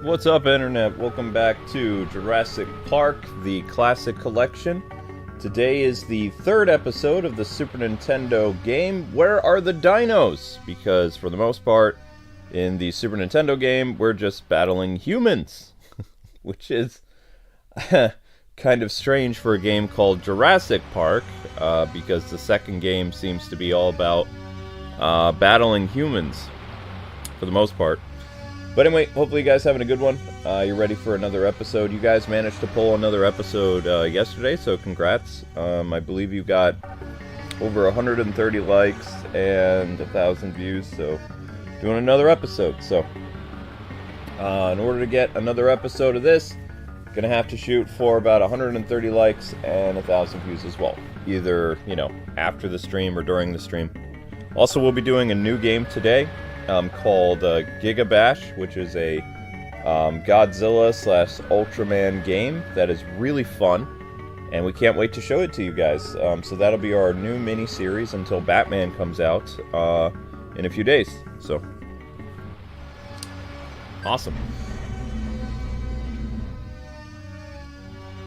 What's up, Internet? Welcome back to Jurassic Park, the Classic Collection. Today is the third episode of the Super Nintendo game, Where Are the Dinos? Because, for the most part, in the Super Nintendo game, we're just battling humans. Which is kind of strange for a game called Jurassic Park, because the second game seems to be all about battling humans, for the most part. But anyway, hopefully you guys having a good one. You're ready for another episode. You guys managed to pull another episode yesterday, so congrats. I believe you got over 130 likes and 1,000 views, so doing another episode. So, in order to get another episode of this, gonna have to shoot for about 130 likes and 1,000 views as well. Either, you know, after the stream or during the stream. Also, we'll be doing a new game today. Called Giga Bash, which is a Godzilla/Ultraman game that is really fun, and we can't wait to show it to you guys. So that'll be our new mini-series until Batman comes out in a few days. So, awesome.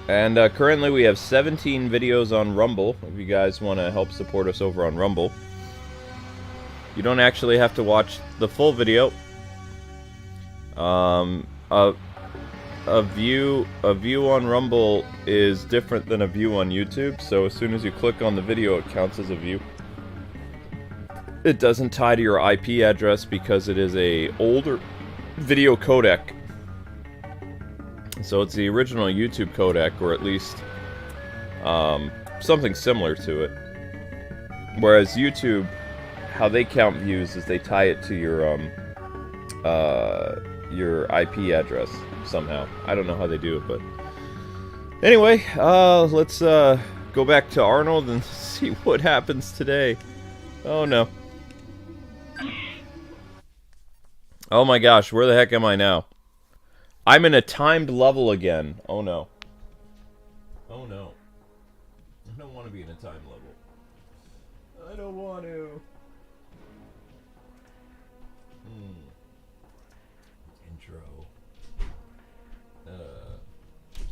And currently we have 17 videos on Rumble, if you guys want to help support us over on Rumble. You don't actually have to watch the full video. A view on Rumble is different than a view on YouTube, so as soon as you click on the video, it counts as a view. It doesn't tie to your IP address because it is a older video codec. So it's the original YouTube codec, or at least something similar to it. Whereas YouTube, how they count views is they tie it to your IP address somehow. I don't know how they do it, but anyway, let's go back to Arnold and see what happens today. Oh no. Oh my gosh, where the heck am I now? I'm in a timed level again. Oh no. Oh no. I don't want to be in a timed level. I don't want to. Intro.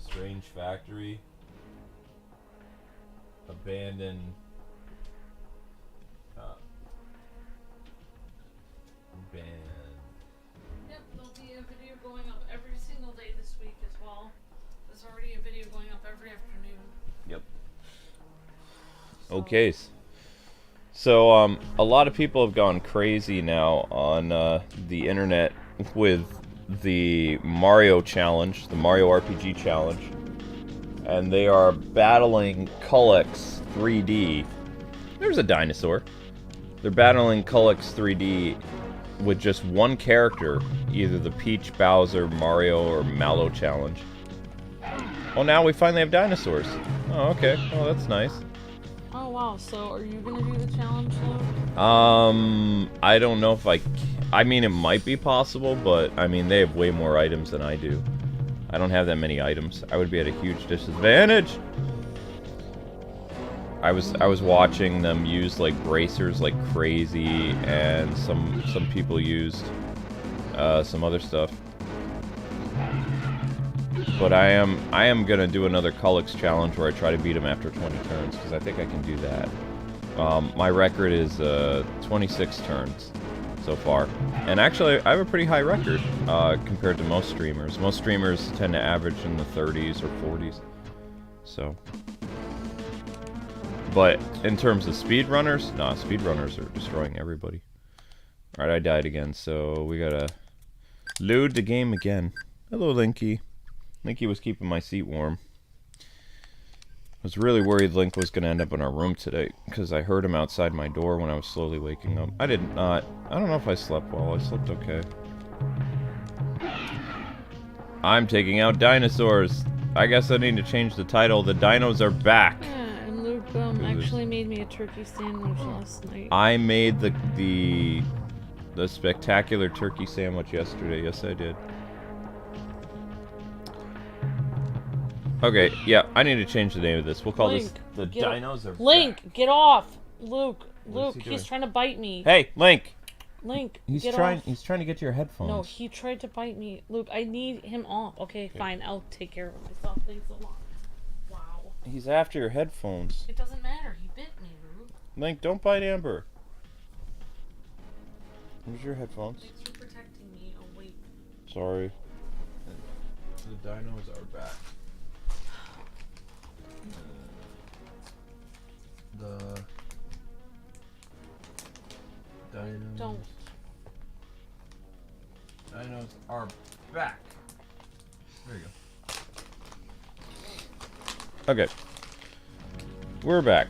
Strange factory. Abandoned. Yep, there'll be a video going up every single day this week as well. There's already a video going up every afternoon. Yep. Okay. So, a lot of people have gone crazy now on the internet with the Mario challenge, the Mario RPG challenge, and they are battling Cullix 3D. There's a dinosaur. They're battling Cullix 3D with just one character, either the Peach, Bowser, Mario, or Mallow challenge. Oh, now we finally have dinosaurs. Oh, okay. Oh, that's nice. Oh wow, so are you gonna do the challenge though? I don't know if I mean, it might be possible, but I mean, they have way more items than I do. I don't have that many items. I would be at a huge disadvantage. I was watching them use like bracers like crazy, and some people used some other stuff. But I am gonna do another Cullix challenge where I try to beat him after 20 turns, because I think I can do that. My record is 26 turns so far, and actually I have a pretty high record compared to most streamers. Most streamers tend to average in the 30s or 40s. So, but in terms of speedrunners, nah, speedrunners are destroying everybody. All right, I died again, so we gotta load the game again. Hello, Linky. Linky was keeping my seat warm. I was really worried Link was going to end up in our room today, because I heard him outside my door when I was slowly waking up. I did not. I don't know if I slept well. I slept okay. I'm taking out dinosaurs. I guess I need to change the title. The dinos are back. Yeah, and Luke actually made me a turkey sandwich last night. I made the spectacular turkey sandwich yesterday. Yes, I did. Okay, yeah, I need to change the name of this. We'll call this the Dinos are Link, back. get off! Luke, What is he he's doing? trying to bite me. Hey, Link! Link, He's get trying. off. He's trying to get to your headphones. No, he tried to bite me. Luke, I need him off. Okay, fine. I'll take care of it myself. Thanks a lot. Wow. He's after your headphones. It doesn't matter. He bit me, Luke. Link, don't bite Amber. Here's your headphones. Thanks for protecting me. Oh, wait. Sorry. The dinos are back. The dinos. Don't. Dinos are back. There you go. Okay. We're back.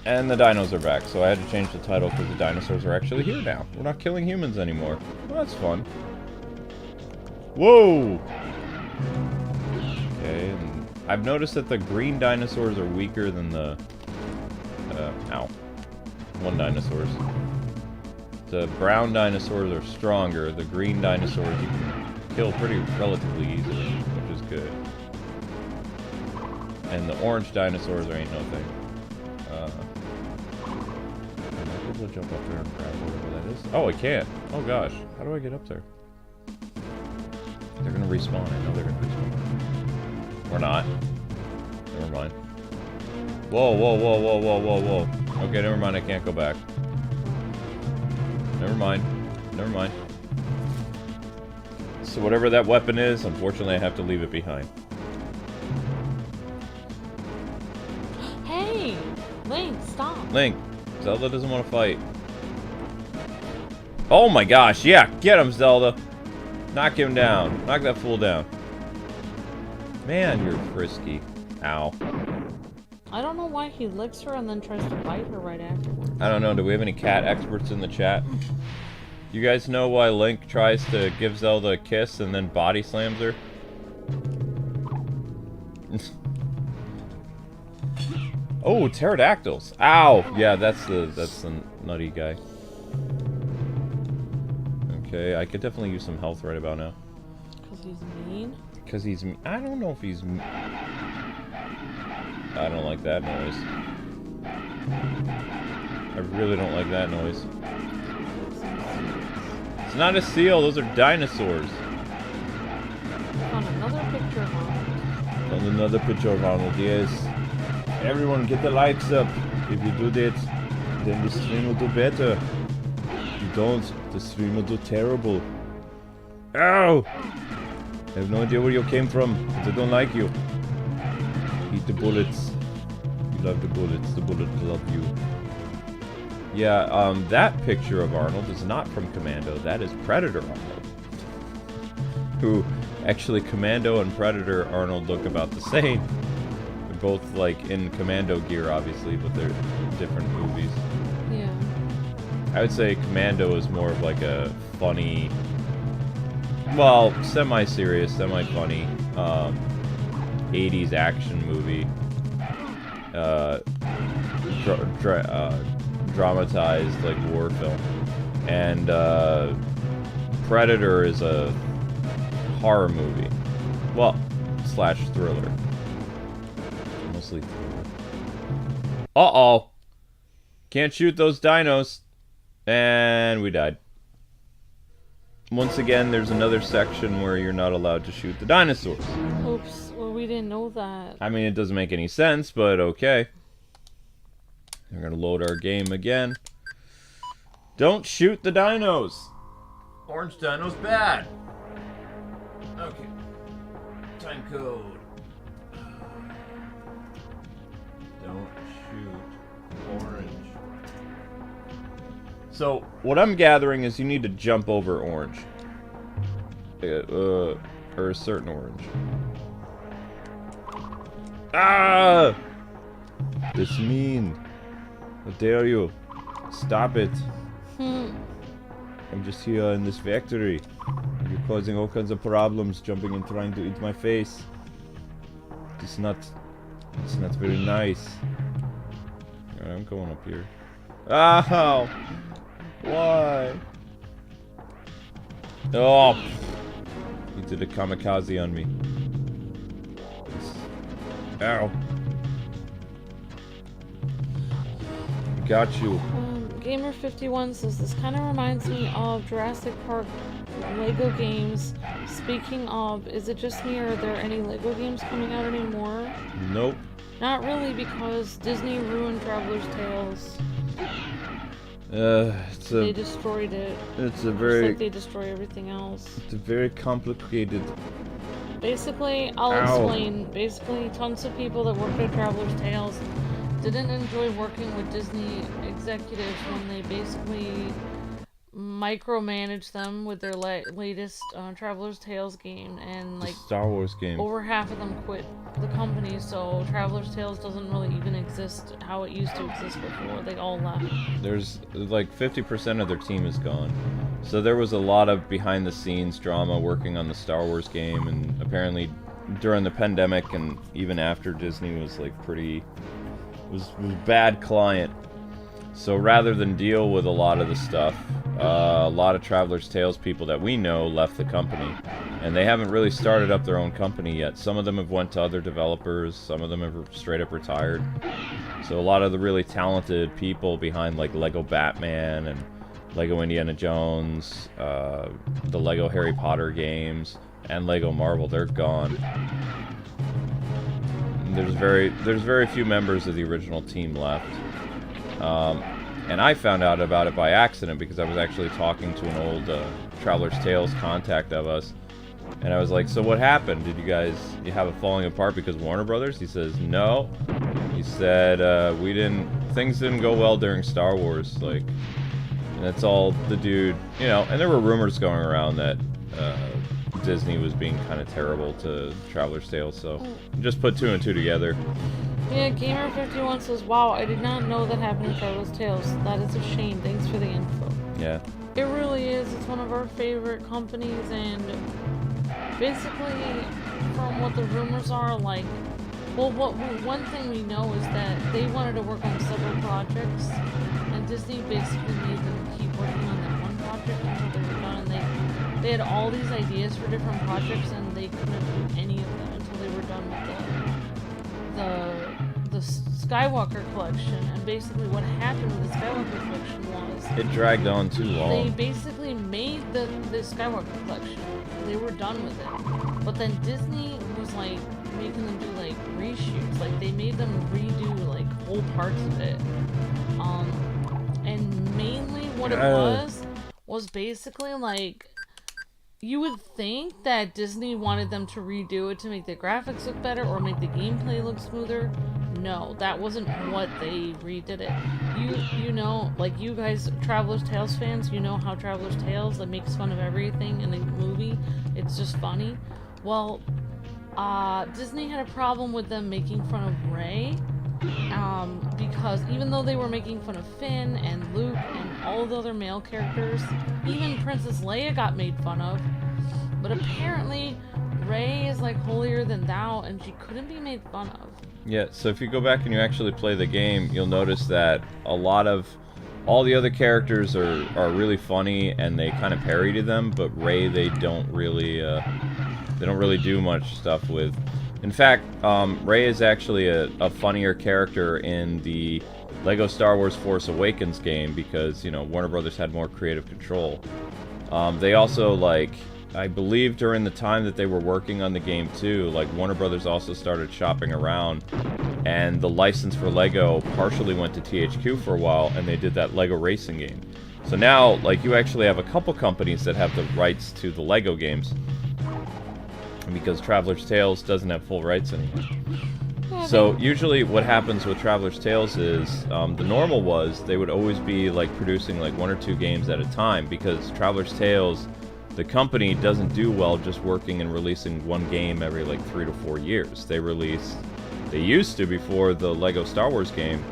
And the dinos are back, so I had to change the title because the dinosaurs are actually here now. We're not killing humans anymore. Well, that's fun. Whoa! Okay, and I've noticed that the green dinosaurs are weaker than the... one dinosaurs. The brown dinosaurs are stronger. The green dinosaurs you can kill pretty relatively easily, which is good. And the orange dinosaurs ain't no thing. I'm able to jump up there and grab whatever that is. Oh, I can't. Oh gosh, how do I get up there? They're gonna respawn. I know they're gonna respawn. Or not. Never mind. Whoa, whoa, whoa, whoa, whoa, whoa, whoa. Okay, never mind. I can't go back. Never mind. Never mind. So whatever that weapon is, unfortunately I have to leave it behind. Hey! Link, stop. Link, Zelda doesn't want to fight. Oh my gosh, yeah, get him, Zelda. Knock him down. Knock that fool down. Man, you're frisky. Ow. I don't know why he licks her and then tries to bite her right afterwards. I don't know, do we have any cat experts in the chat? You guys know why Link tries to give Zelda a kiss and then body slams her? Oh, pterodactyls. Ow! Yeah, that's the nutty guy. Okay, I could definitely use some health right about now. Because he's mean? Because he's mean. I don't know if he's mean. I don't like that noise. I really don't like that noise. It's not a seal, those are dinosaurs. Found another picture of Arnold. Found another picture of Arnold, yes. Everyone get the likes up. If you do that, then the stream will do better. If you don't, the stream will do terrible. Ow! I have no idea where you came from, but I don't like you. Eat the bullets. You love the bullets. The bullets love you. Yeah, that picture of Arnold is not from Commando. That is Predator Arnold. Who, actually, Commando and Predator Arnold look about the same. They're both, like, in Commando gear, obviously, but they're different movies. Yeah. I would say Commando is more of, like, a funny... Well, semi-serious, semi-funny, 80s action movie. Dramatized, like, war film. And, Predator is a horror movie. Well, slash thriller. Mostly thriller. Uh-oh! Can't shoot those dinos. And we died. Once again, there's another section where you're not allowed to shoot the dinosaurs. Oops, well, we didn't know that. I mean, it doesn't make any sense, but okay. We're gonna load our game again. Don't shoot the dinos! Orange dino's bad! Okay. Time code. Don't shoot orange. So, what I'm gathering is you need to jump over orange. Or a certain orange. Ah! This mean. How dare you? Stop it. I'm just here in this factory. You're causing all kinds of problems, jumping and trying to eat my face. It's not very nice. Alright, I'm going up here. Ow! Why? Oh! He did a kamikaze on me. Ow. Got you. Gamer51 says this kind of reminds me of Jurassic Park Lego games. Speaking of, is it just me or are there any Lego games coming out anymore? Nope. Not really, because Disney ruined Traveler's Tales. They destroyed it. It's a very. Just like they destroy everything else. It's a very complicated. Basically, I'll explain. Basically, tons of people that worked at Traveler's Tales didn't enjoy working with Disney executives when they basically micromanaged them with their latest Traveler's Tales game, and like Star Wars game. over half of them quit the company, so Traveler's Tales doesn't really even exist how it used to exist before. They all left. There's like 50% of their team is gone. So there was a lot of behind the scenes drama working on the Star Wars game, and apparently during the pandemic and even after, Disney was like was bad client. So rather than deal with a lot of the stuff, a lot of Traveler's Tales people that we know left the company, and they haven't really started up their own company yet. Some of them have went to other developers, some of them have straight up retired. So a lot of the really talented people behind like Lego Batman and Lego Indiana Jones, the Lego Harry Potter games, and Lego Marvel, they're gone. There's very few members of the original team left. And I found out about it by accident because I was actually talking to an old Traveler's Tales contact of us. And I was like, so what happened? Did you have it falling apart because Warner Brothers? He says, no. He said, things didn't go well during Star Wars. Like, and that's all the dude, you know, and there were rumors going around that Disney was being kind of terrible to Traveler's Tales, so just put two and two together. Yeah, Gamer51 says, wow, I did not know that happened in Traveler's Tales. That is a shame. Thanks for the info. Yeah. It really is. It's one of our favorite companies, and basically, from what the rumors are, like, well, one thing we know is that they wanted to work on several projects, and Disney basically made them keep working on that one project until they were done, and they had all these ideas for different projects, and they couldn't do any of them until they were done with the Skywalker collection. And basically what happened with the Skywalker collection was it dragged on too long. They basically made the Skywalker collection. They were done with it. But then Disney was like making them do like reshoots. Like they made them redo like whole parts of it. And mainly what it was basically like, you would think that Disney wanted them to redo it to make the graphics look better or make the gameplay look smoother. No, that wasn't what they redid it. You know, like you guys, Traveler's Tales fans, you know how Traveler's Tales that makes fun of everything in the movie. It's just funny. Well, Disney had a problem with them making fun of Rey. Because even though they were making fun of Finn and Luke and all the other male characters, even Princess Leia got made fun of. But apparently, Rey is like holier than thou, and she couldn't be made fun of. Yeah, so if you go back and you actually play the game, you'll notice that all the other characters are really funny, and they kind of parody them, but Rey they don't really do much stuff with. In fact, Rey is actually a funnier character in the Lego Star Wars Force Awakens game because, you know, Warner Brothers had more creative control. They also, like, I believe during the time that they were working on the game too, like Warner Brothers also started shopping around, and the license for Lego partially went to THQ for a while, and they did that Lego racing game. So now, like, you actually have a couple companies that have the rights to the Lego games, because Traveler's Tales doesn't have full rights anymore. So usually what happens with Traveler's Tales is, the normal was they would always be like producing like 1 or 2 games at a time, because Traveler's Tales, the company doesn't do well just working and releasing one game every like 3 to 4 years. They used to, before the Lego Star Wars game,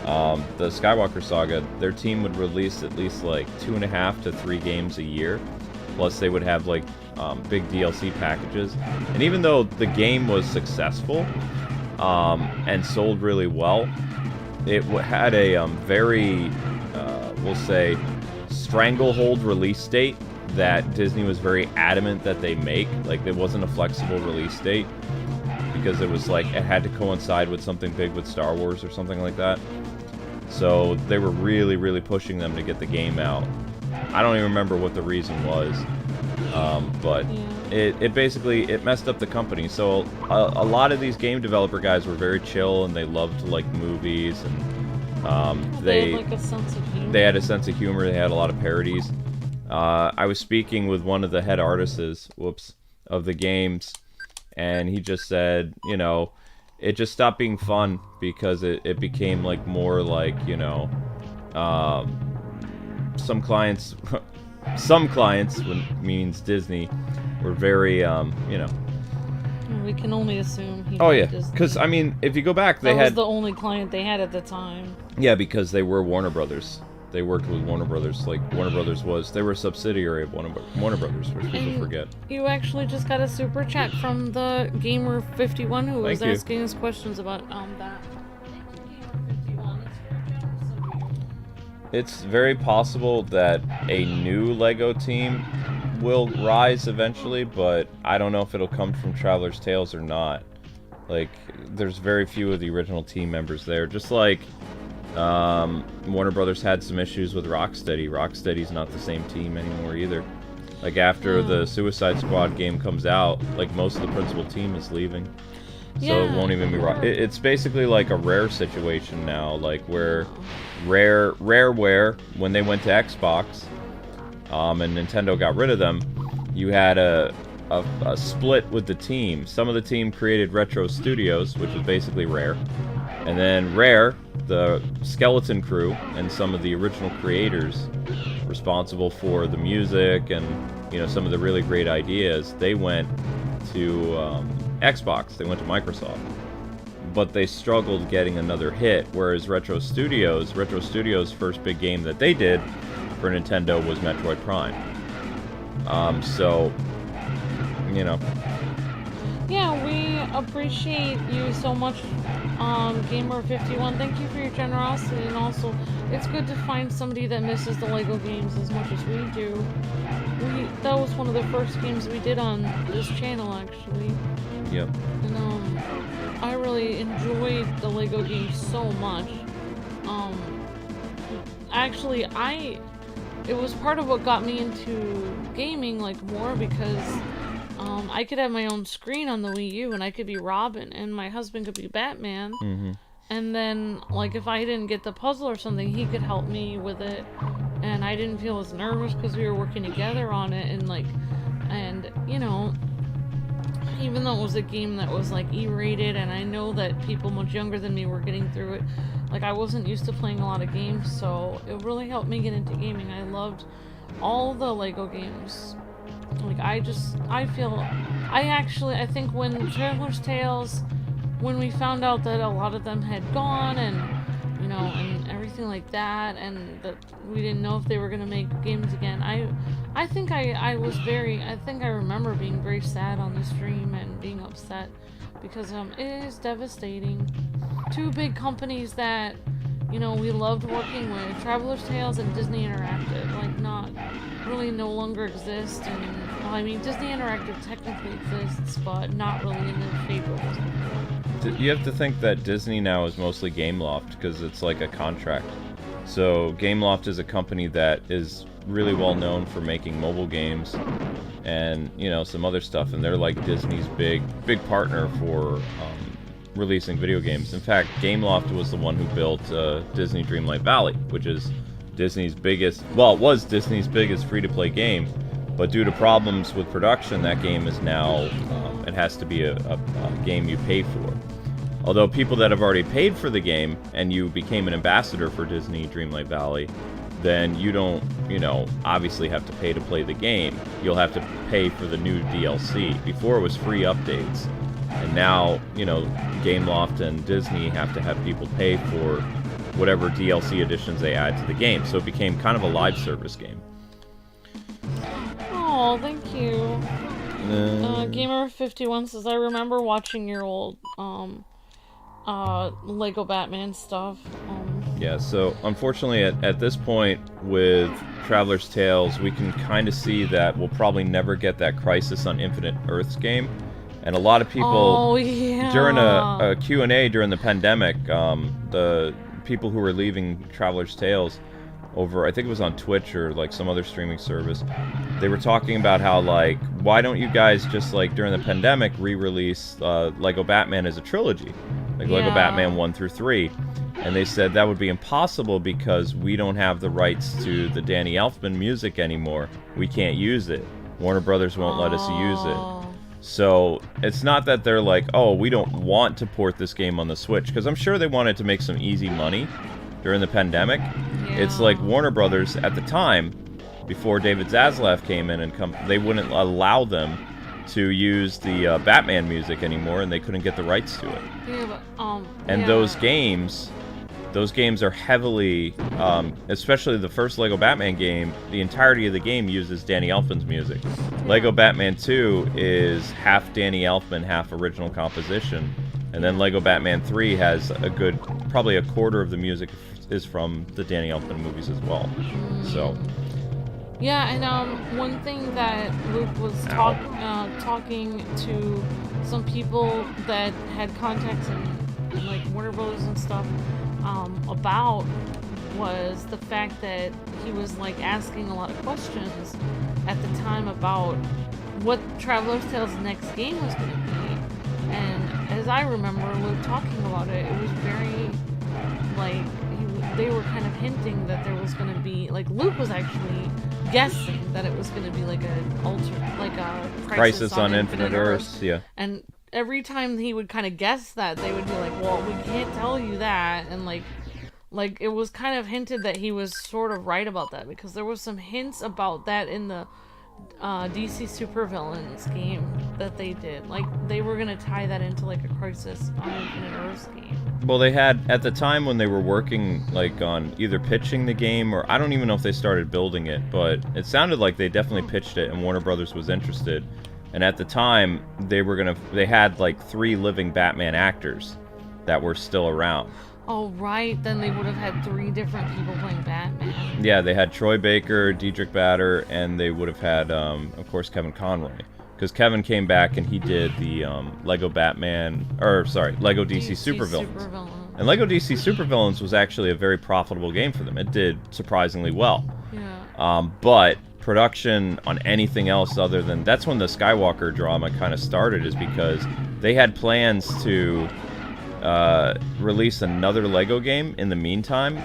the Skywalker Saga, their team would release at least like 2.5 to 3 games a year. Plus they would have like big DLC packages. And even though the game was successful and sold really well, it had a very, we'll say, stranglehold release date that Disney was very adamant that they make. Like, there wasn't a flexible release date because it was like, it had to coincide with something big with Star Wars or something like that. So they were really, really pushing them to get the game out. I don't even remember what the reason was, but it basically messed up the company. So a lot of these game developer guys were very chill, and they loved to like movies, and they had like a sense of humor. They had a sense of humor. They had a lot of parodies. I was speaking with one of the head artists, of the games, and he just said, you know, it just stopped being fun because it became like more like, you know, some clients, means Disney, were very, you know. We can only assume he because I mean, if you go back, that was the only client they had at the time. Yeah, because they were Warner Brothers. They worked with Warner Brothers. Like, Warner Brothers they were a subsidiary of Warner Brothers, which people forget. You actually just got a super chat from the Gamer51 who was asking us questions about that. Thank you, Gamer51. It's very possible that a new Lego team will rise eventually, but I don't know if it'll come from Traveler's Tales or not. Like, there's very few of the original team members there. Just like Warner Brothers had some issues with Rocksteady. Rocksteady's not the same team anymore either. Like, after the Suicide Squad game comes out, like, most of the principal team is leaving. So it won't even be it's basically like a Rare situation now, like where Rareware, when they went to Xbox, and Nintendo got rid of them, you had a split with the team. Some of the team created Retro Studios, which is basically Rare, and then Rare, the skeleton crew, and some of the original creators responsible for the music and, you know, some of the really great ideas, they went to Xbox. They went to Microsoft, but they struggled getting another hit. Whereas Retro Studios' first big game that they did for Nintendo was Metroid Prime. So, you know. Yeah, we appreciate you so much, Gamer51. Thank you for your generosity, and also, it's good to find somebody that misses the LEGO games as much as we do. That was one of the first games we did on this channel, actually. Yep. And, I really enjoyed the LEGO games so much. Actually, it was part of what got me into gaming, like, more, because I could have my own screen on the Wii U, and I could be Robin, and my husband could be Batman. Mm-hmm. And then, like, if I didn't get the puzzle or something, he could help me with it, and I didn't feel as nervous because we were working together on it, and, like, and, you know, even though it was a game that was, like, E-rated, and I know that people much younger than me were getting through it, like, I wasn't used to playing a lot of games, so it really helped me get into gaming. I loved all the LEGO games. Like, I think when Traveler's Tales, when we found out that a lot of them had gone, and, you know, and everything like that, and that we didn't know if they were gonna make games again, I think I remember being very sad on the stream and being upset, because it is devastating. Two big companies that, you know, we loved working with, Traveler's Tales and Disney Interactive, like, no longer exist. And, well, I mean, Disney Interactive technically exists, but not really in the shape it was. You have to think that Disney now is mostly Gameloft, because it's like a contract. So Gameloft is a company that is really well known for making mobile games and, you know, some other stuff, and they're like Disney's big partner for releasing video games. In fact, Gameloft was the one who built Disney Dreamlight Valley, which is Disney's biggest, well, it was Disney's biggest free-to-play game, but due to problems with production, that game is now, it has to be a game you pay for. Although people that have already paid for the game, and you became an ambassador for Disney Dreamlight Valley, then you don't, you know, obviously have to pay to play the game. You'll have to pay for the new DLC. Before it was free updates. And now, you know, Gameloft and Disney have to have people pay for whatever DLC additions they add to the game. So it became kind of a live service game. Oh, thank you. Gamer51 says, I remember watching your old Lego Batman stuff. Yeah, so unfortunately at this point with Traveler's Tales, we can kind of see that we'll probably never get that Crisis on Infinite Earths game. And a lot of people, during a Q&A during the pandemic, the people who were leaving Traveler's Tales over, I think it was on Twitch or like some other streaming service. They were talking about how, like, why don't you guys just, like, during the pandemic re-release Lego Batman as a trilogy, like Lego Batman 1 through 3. And they said that would be impossible because we don't have the rights to the Danny Elfman music anymore. We can't use it. Warner Brothers won't let us use it. So it's not that they're like, oh, we don't want to port this game on the Switch, because I'm sure they wanted to make some easy money during the pandemic. It's like Warner Brothers at the time, before David Zaslav came in and they wouldn't allow them to use the Batman music anymore, and they couldn't get the rights to it. Yeah, but, and those games are heavily, especially the first Lego Batman game, the entirety of the game uses Danny Elfman's music. Lego Batman 2 is half Danny Elfman, half original composition. And then Lego Batman 3 has probably a quarter of the music is from the Danny Elfman movies as well. So. Yeah, and one thing that Luke was talking to some people that had contacts in like Warner Brothers and stuff about was the fact that he was like asking a lot of questions at the time about what Traveler's Tales' next game was going to be. And as I remember Luke talking about it, it was very like they were kind of hinting that there was going to be, like, Luke was actually guessing that it was going to be like a Crisis on Infinite Earths. Yeah. And every time he would kind of guess that, they would be like, well, we can't tell you that. And like it was kind of hinted that he was sort of right about that, because there was some hints about that in the DC Supervillains game that they did. Like, they were going to tie that into like a Crisis on Infinite Earths game. Well, they had, at the time when they were working, like, on either pitching the game, or I don't even know if they started building it, but it sounded like they definitely pitched it and Warner Brothers was interested. And at the time, they had like 3 living Batman actors that were still around. Oh, right. Then they would have had 3 different people playing Batman. Yeah, they had Troy Baker, Diedrich Bader, and they would have had, of course, Kevin Conroy. Because Kevin came back and he did the Lego DC Supervillains. And Lego DC Supervillains was actually a very profitable game for them. It did surprisingly well. Yeah. But production on anything else other than... That's when the Skywalker drama kind of started, is because they had plans to release another Lego game in the meantime,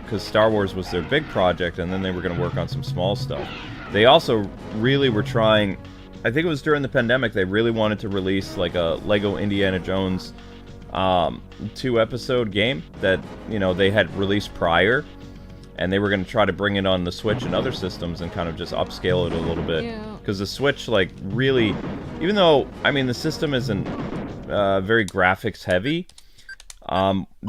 because Star Wars was their big project, and then they were going to work on some small stuff. They also really were trying... I think it was during the pandemic, they really wanted to release like a Lego Indiana Jones 2-episode game that, you know, they had released prior, and they were going to try to bring it on the Switch and other systems and kind of just upscale it a little bit. Because the Switch, like, really, even though, I mean, the system isn't very graphics heavy,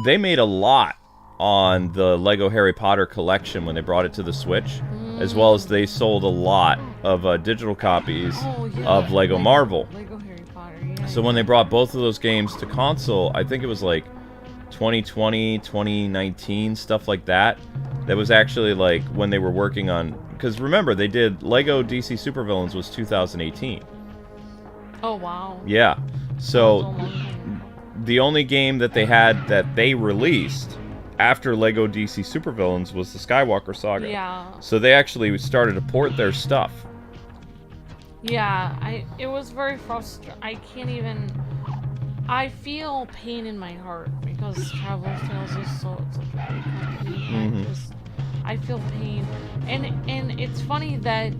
they made a lot on the Lego Harry Potter collection when they brought it to the Switch, as well as they sold a lot of digital copies of Lego Marvel. Lego Harry Potter, yeah. So when they brought both of those games to console, I think it was like 2020, 2019, stuff like that. That was actually like when they were working on... Because remember, they did Lego DC Supervillains was 2018. Oh, wow. Yeah. So the only game that they had that they released after Lego DC Supervillains was the Skywalker Saga. Yeah. So they actually started to port their stuff. Yeah, it was very frustrating. I can't even... I feel pain in my heart because Traveler's Tales is such a big company. Mm-hmm. I feel pain. And it's funny that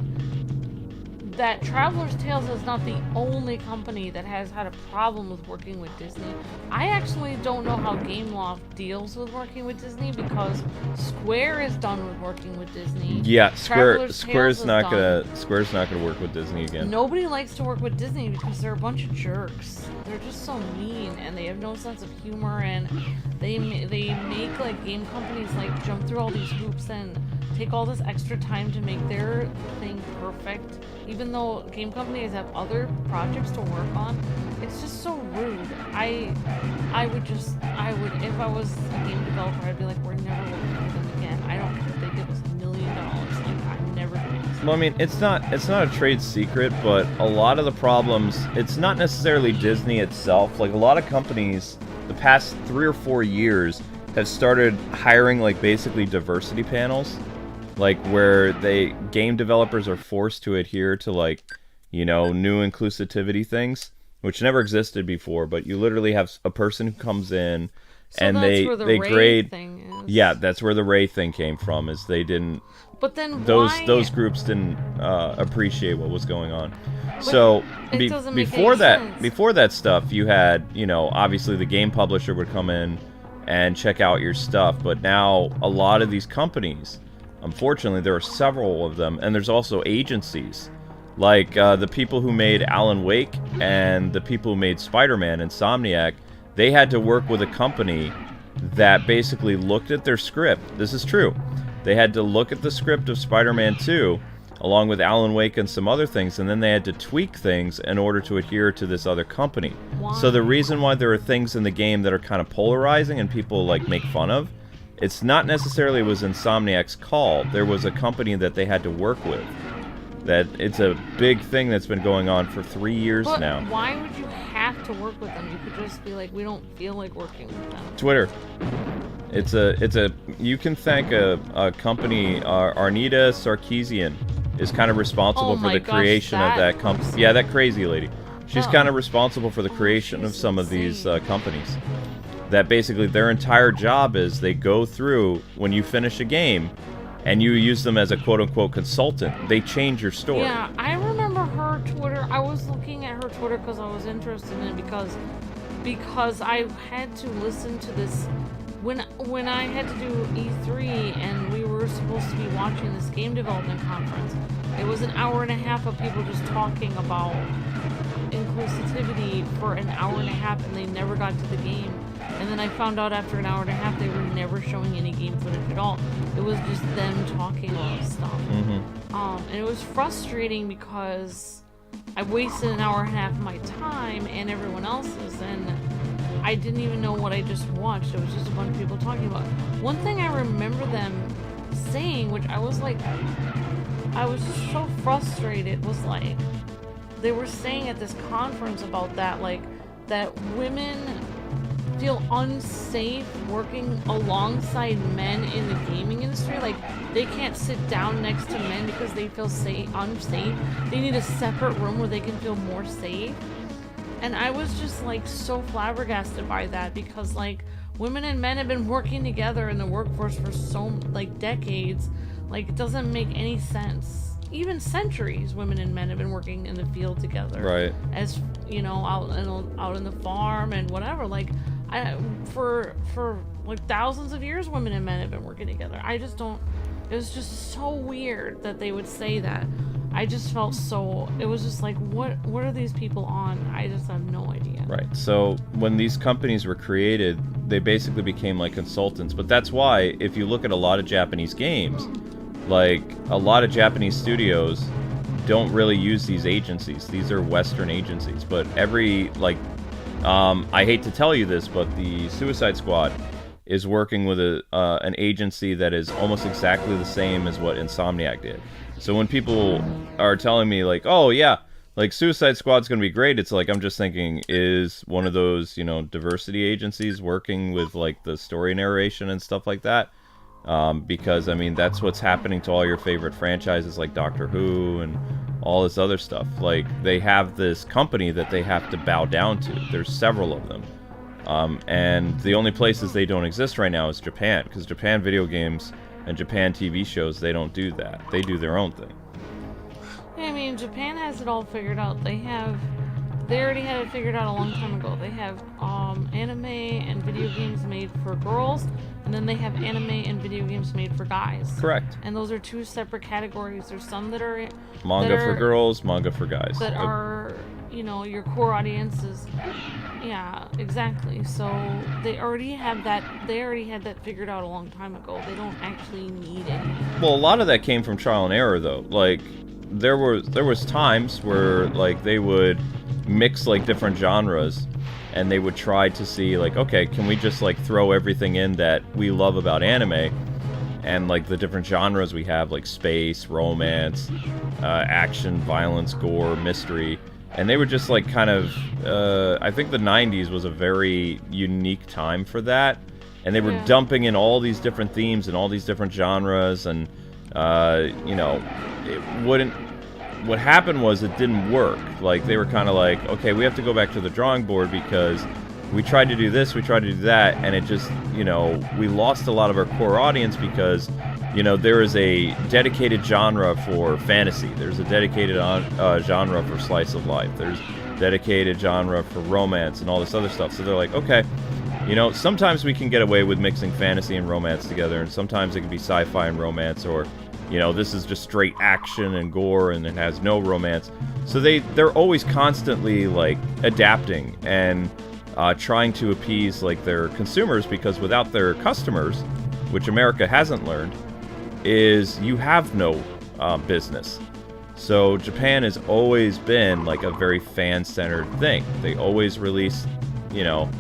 Traveler's Tales is not the only company that has had a problem with working with Disney. I actually don't know how Gameloft deals with working with Disney, because Square is done with working with Disney. Yeah, Square's not gonna work with Disney again. Nobody likes to work with Disney because they're a bunch of jerks. They're just so mean, and they have no sense of humor, and they make like game companies like jump through all these hoops and take all this extra time to make their thing perfect, even though game companies have other projects to work on. It's just so rude. I would if I was a game developer, I'd be like, we're never working with them again. I don't care if they give us $1 million. Like, I'm never doing this. Well, I mean, it's not a trade secret, but a lot of the problems, it's not necessarily Disney itself. Like, a lot of companies, the past 3 or 4 years, have started hiring like basically diversity panels, like where game developers are forced to adhere to like, you know, new inclusivity things, which never existed before. But you literally have a person who comes in, So and that's where the they Ray grade. thing is. Yeah, that's where the Ray thing came from. Is they didn't. But then those groups didn't appreciate what was going on. So it doesn't make before any sense. before that stuff, you had, you know, obviously the game publisher would come in and check out your stuff. But now a lot of these companies, unfortunately, there are several of them, and there's also agencies like the people who made Alan Wake and the people who made Spider-Man, Insomniac. They had to work with a company that basically looked at their script. This is true. They had to look at the script of Spider-Man 2, along with Alan Wake and some other things, and then they had to tweak things in order to adhere to this other company. Why? So the reason why there are things in the game that are kind of polarizing and people like make fun of, it's not necessarily was Insomniac's call. There was a company that they had to work with. That it's a big thing that's been going on for 3 years now. Why would you have to work with them? You could just be like, we don't feel like working with them. Twitter. It's a you can thank a company. Arnita Sarkeesian is kind of responsible for the creation of that company. Yeah, that crazy lady. She's kind of responsible for the creation of some of these companies. That basically their entire job is they go through when you finish a game, and you use them as a quote-unquote consultant. They change your story. Yeah, I remember her Twitter. I was looking at her Twitter because I was interested in it because I had to listen to this when I had to do E3 and we were supposed to be watching this game development conference. It was an hour and a half of people just talking about inclusivity for an hour and a half, and they never got to the game. And then I found out after an hour and a half they were never showing any game footage at all. It was just them talking about stuff. And it was frustrating because I wasted an hour and a half of my time and everyone else's, and I didn't even know what I just watched. It was just a bunch of people talking about. One thing I remember them saying, which I was just so frustrated, was like, they were saying at this conference about that, like, that women feel unsafe working alongside men in the gaming industry. Like, they can't sit down next to men because they feel unsafe. They need a separate room where they can feel more safe. And I was just like so flabbergasted by that, because like women and men have been working together in the workforce for so like decades. Like, it doesn't make any sense. Even centuries, women and men have been working in the field together. Right. As you know, out in the farm and whatever. Like, for like thousands of years, women and men have been working together. I just don't. It was just so weird that they would say that. I just felt so. It was just like, what are these people on? I just have no idea. Right. So when these companies were created, they basically became like consultants. But that's why, if you look at a lot of Japanese games, like a lot of Japanese studios don't really use these agencies. These are Western agencies. But every like, I hate to tell you this, but the Suicide Squad is working with an agency that is almost exactly the same as what Insomniac did. So when people are telling me like, oh yeah, like Suicide Squad's gonna be great, it's like, I'm just thinking, is one of those, you know, diversity agencies working with like the story narration and stuff like that? Because I mean, that's what's happening to all your favorite franchises like Doctor Who and all this other stuff. Like, they have this company that they have to bow down to. There's several of them. And the only places they don't exist right now is Japan, because Japan video games and Japan TV shows, they don't do that. They do their own thing. Yeah, I mean, Japan has it all figured out. They already had it figured out a long time ago. They have anime and video games made for girls, and then they have anime and video games made for guys. Correct. And those are two separate categories. There's some that are manga for girls, manga for guys. That are, you know, your core audiences. Yeah, exactly. So they already have that. They already had that figured out a long time ago. They don't actually need any. Well, a lot of that came from trial and error, though. Like, there was times where like they would mix like different genres, and they would try to see like, okay, can we just like throw everything in that we love about anime, and like the different genres we have, like space, romance, action, violence, gore, mystery. And they were just like kind of, I think the 90s was a very unique time for that. and they were dumping in all these different themes and all these different genres, and you know, it wouldn't. What happened was it didn't work. Like, they were kind of like, okay, we have to go back to the drawing board because we tried to do this, we tried to do that, and it just, you know, we lost a lot of our core audience because, you know, there is a dedicated genre for fantasy. There's a dedicated genre for slice of life. There's dedicated genre for romance and all this other stuff. So they're like, okay, you know, sometimes we can get away with mixing fantasy and romance together, and sometimes it can be sci-fi and romance, or, you know, this is just straight action and gore and it has no romance. So they're always constantly, like, adapting and trying to appease, like, their consumers, because without their customers, which America hasn't learned, is you have no business. So Japan has always been, like, a very fan-centered thing. They always release, you know,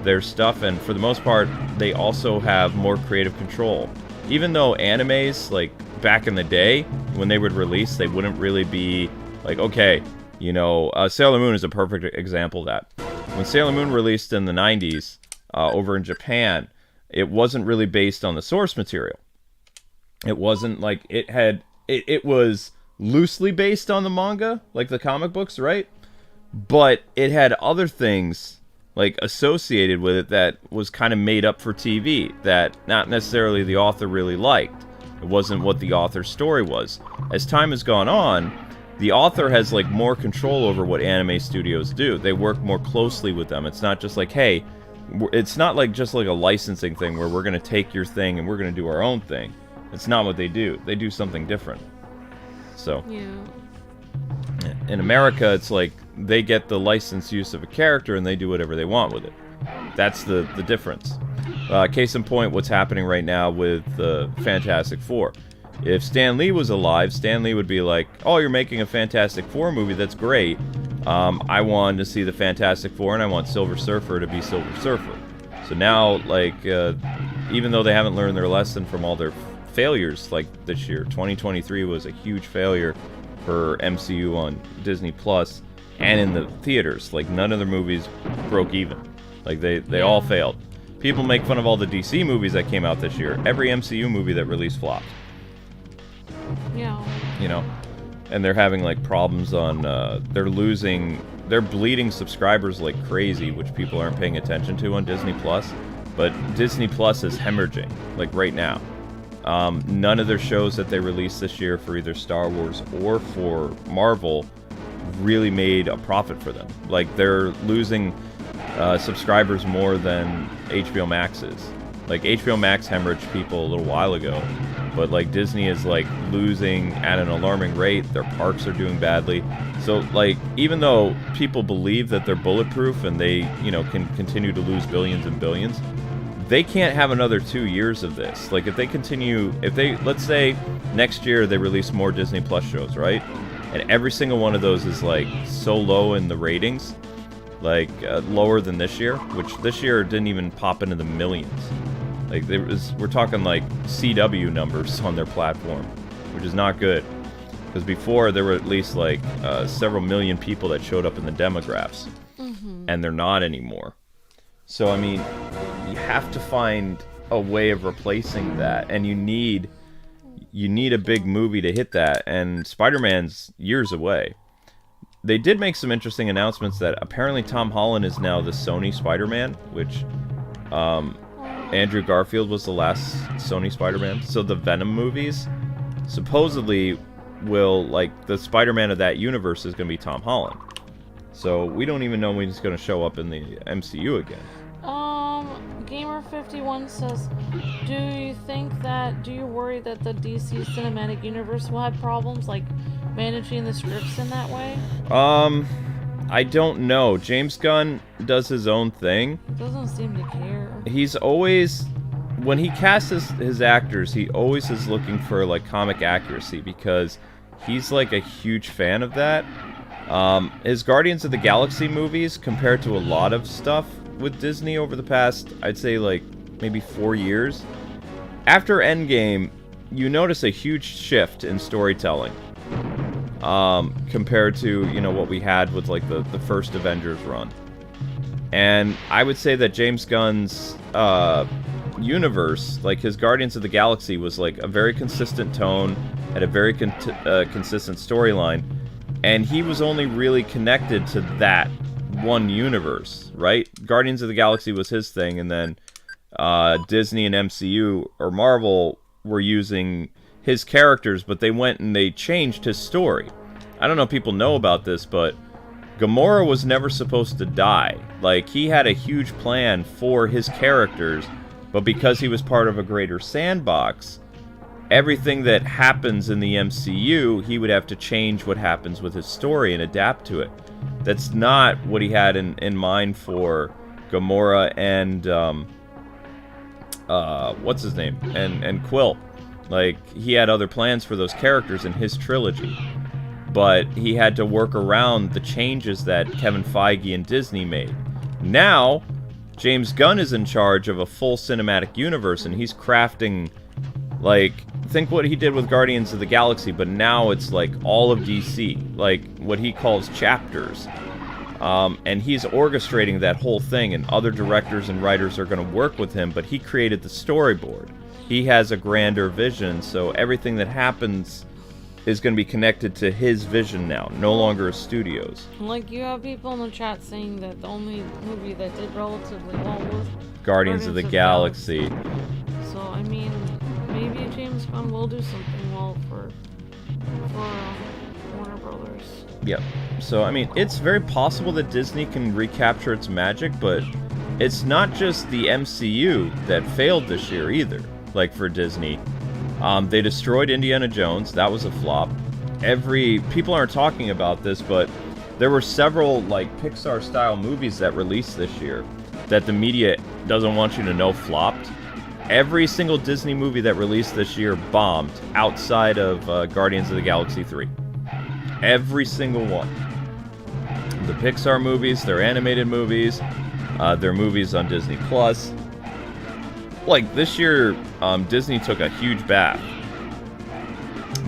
their stuff, and for the most part, they also have more creative control. Even though animes, like, back in the day, when they would release, they wouldn't really be like, okay, you know, Sailor Moon is a perfect example of that. When Sailor Moon released in the 90s, over in Japan, it wasn't really based on the source material. It wasn't like it was loosely based on the manga, like the comic books, right? But it had other things, like, associated with it that was kind of made up for TV, that not necessarily the author really liked. It wasn't what the author's story was. As time has gone on, the author has, like, more control over what anime studios do. They work more closely with them. It's not just like, hey, it's not like just like a licensing thing where we're going to take your thing and we're going to do our own thing. It's not what they do. They do something different. So, in America, it's like they get the licensed use of a character and they do whatever they want with it. That's the difference. Case in point, what's happening right now with the Fantastic Four. If Stan Lee was alive, Stan Lee would be like, oh, you're making a Fantastic Four movie, that's great. I wanted to see the Fantastic Four, and I want Silver Surfer to be Silver Surfer. So now, like, even though they haven't learned their lesson from all their failures, like this year, 2023 was a huge failure for MCU on Disney Plus and in the theaters. Like, none of their movies broke even. Like, they all failed. People make fun of all the DC movies that came out this year. Every MCU movie that released flopped. Yeah. You know? And they're having, like, problems on, they're bleeding subscribers like crazy, which people aren't paying attention to on Disney Plus. But Disney Plus is hemorrhaging, like, right now. None of their shows that they released this year for either Star Wars or for Marvel really made a profit for them. Like, they're losing subscribers more than HBO Max is. Like, HBO Max hemorrhaged people a little while ago, but, like, Disney is, like, losing at an alarming rate. Their parks are doing badly. So, like, even though people believe that they're bulletproof and they, you know, can continue to lose billions and billions, they can't have another 2 years of this. Like, if they continue, let's say next year they release more Disney Plus shows, right? And every single one of those is, like, so low in the ratings, like, lower than this year, which this year didn't even pop into the millions. Like, we're talking, like, CW numbers on their platform, which is not good. Because before, there were at least, like, several million people that showed up in the demographs. Mm-hmm. And they're not anymore. So, I mean, you have to find a way of replacing that, and you need a big movie to hit that, and Spider-Man's years away. They did make some interesting announcements that apparently Tom Holland is now the Sony Spider-Man, which Andrew Garfield was the last Sony Spider-Man. So the Venom movies supposedly will, like, the Spider-Man of that universe is going to be Tom Holland. So we don't even know when he's going to show up in the MCU again. Gamer51 says, do you worry that the DC Cinematic Universe will have problems, like, managing the scripts in that way? I don't know. James Gunn does his own thing. Doesn't seem to care. He's always, when he casts his actors, he always is looking for, like, comic accuracy, because he's, like, a huge fan of that. His Guardians of the Galaxy movies, compared to a lot of stuff with Disney over the past, I'd say, like, maybe 4 years, after Endgame, you notice a huge shift in storytelling, compared to, you know, what we had with, like, the first Avengers run. And I would say that James Gunn's universe, like his Guardians of the Galaxy was like a very consistent tone, had a very consistent storyline, and he was only really connected to that one universe, right? Guardians of the Galaxy was his thing, and then Disney and MCU or Marvel were using his characters, but they went and they changed his story. I don't know if people know about this, but Gamora was never supposed to die. Like, he had a huge plan for his characters, but because he was part of a greater sandbox, everything that happens in the MCU, he would have to change what happens with his story and adapt to it. That's not what he had in mind for Gamora and, what's his name? And Quill. Like, he had other plans for those characters in his trilogy. But he had to work around the changes that Kevin Feige and Disney made. Now, James Gunn is in charge of a full cinematic universe, and he's crafting, like, think what he did with Guardians of the Galaxy, but now it's like all of DC, like what he calls chapters. And he's orchestrating that whole thing, and other directors and writers are going to work with him, but he created the storyboard. He has a grander vision, so everything that happens is going to be connected to his vision now, no longer a studio's. Like, you have people in the chat saying that the only movie that did relatively well was Guardians of the Galaxy. So, I mean, maybe James Gunn will do something well for Warner Brothers. Yep. So, I mean, it's very possible that Disney can recapture its magic, but it's not just the MCU that failed this year either. Like, for Disney, they destroyed Indiana Jones. That was a flop. People aren't talking about this, but there were several, like, Pixar-style movies that released this year that the media doesn't want you to know flopped. Every single Disney movie that released this year bombed outside of Guardians of the Galaxy 3. Every single one. The Pixar movies, their animated movies, their movies on Disney+. Like, this year, Disney took a huge bath.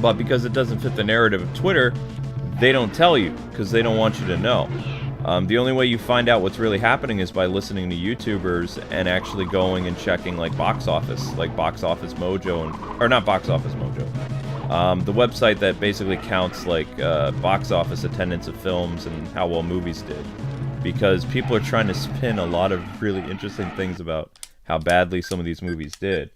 But because it doesn't fit the narrative of Twitter, they don't tell you, because they don't want you to know. The only way you find out what's really happening is by listening to YouTubers and actually going and checking, like, Box Office Mojo, or not Box Office Mojo. The website that basically counts, like, box office attendance of films and how well movies did. Because people are trying to spin a lot of really interesting things about how badly some of these movies did.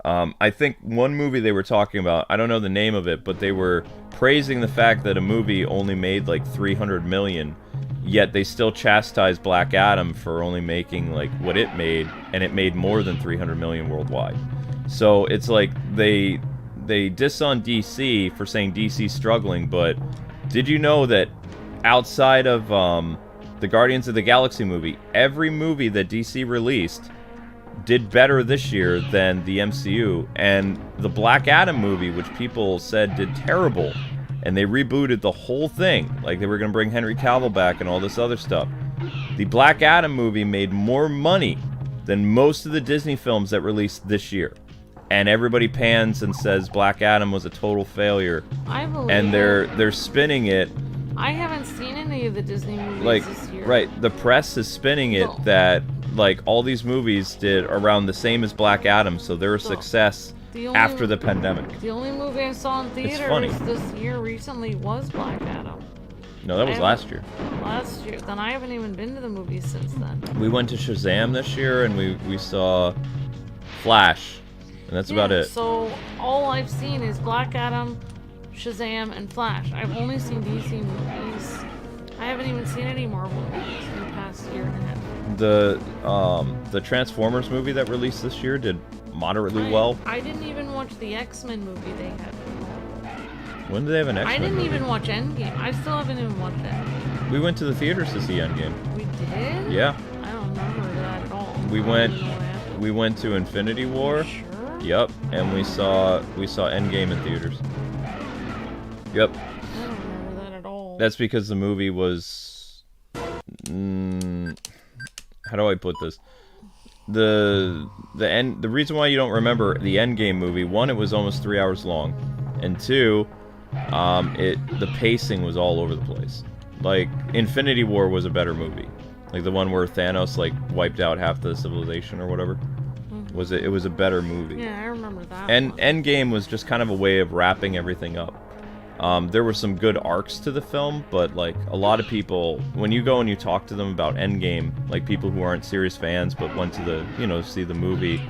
I think one movie they were talking about, I don't know the name of it, but they were praising the fact that a movie only made like $300 million, yet they still chastised Black Adam for only making like what it made, and it made more than $300 million worldwide. So it's like they diss on DC for saying DC's struggling, but did you know that outside of the Guardians of the Galaxy movie, every movie that DC released did better this year than the MCU, and the Black Adam movie, which people said did terrible, and they rebooted the whole thing, like they were going to bring Henry Cavill back and all this other stuff. The Black Adam movie made more money than most of the Disney films that released this year, and everybody pans and says Black Adam was a total failure. I believe and they're spinning it. I haven't seen any of the Disney movies this year. Right, the press is spinning it that like all these movies did around the same as Black Adam, so they're a success after the pandemic. The only movie I saw in theaters this year recently was Black Adam. No, that was last year. Last year? Then I haven't even been to the movies since then. We went to Shazam this year, and we saw Flash, and that's about it. So all I've seen is Black Adam, Shazam, and Flash. I've only seen DC movies. I haven't even seen any Marvel movies in the past year and a half. The Transformers movie that released this year did moderately well. I didn't even watch the X-Men movie they had. When did they have an X-Men movie? I didn't even movie? watch Endgame. I still haven't even watched Endgame. We went to the theaters to see Endgame. We did? Yeah. I don't remember that at all. We went to Infinity War. Sure? Yep, and we saw Endgame in theaters. Yep. I don't remember that at all. That's because the movie was how do I put this? The reason why you don't remember the Endgame movie, one, it was almost 3 hours long, and two, the pacing was all over the place. Like, Infinity War was a better movie, like the one where Thanos like wiped out half the civilization or whatever. It was a better movie. Yeah, I remember that. And one. Endgame was just kind of a way of wrapping everything up. There were some good arcs to the film, but like a lot of people, when you go and you talk to them about Endgame, like people who aren't serious fans but went to the see the movie,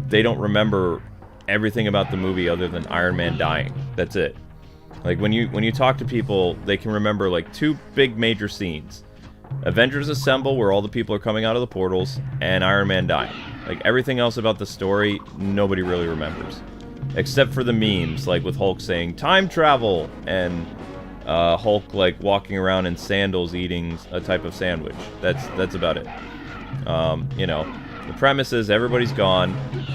they don't remember everything about the movie other than Iron Man dying. That's it. Like when you talk to people, they can remember like 2 big major scenes: Avengers Assemble, where all the people are coming out of the portals, and Iron Man dying. Like everything else about the story, nobody really remembers. Except for the memes, like with Hulk saying time travel, and Hulk like walking around in sandals eating a type of sandwich. That's about it. The premise is everybody's gone,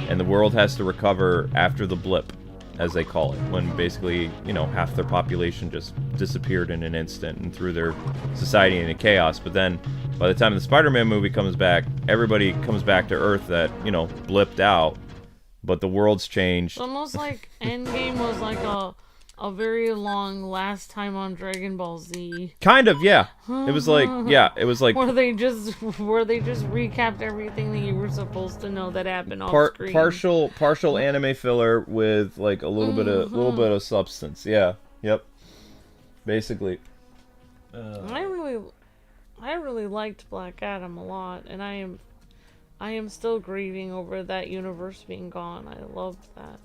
and the world has to recover after the blip, as they call it, when basically, half their population just disappeared in an instant and threw their society into chaos. But then, by the time the Spider-Man movie comes back, everybody comes back to Earth that, blipped out. But the world's changed. It's almost like Endgame was like a very long last time on Dragon Ball Z. Kind of, yeah. It was like where they just recapped everything that you were supposed to know that happened off screen. Partial anime filler with like a little bit of substance. Yeah. Yep. Basically. I really liked Black Adam a lot, and I am still grieving over that universe being gone. I loved that.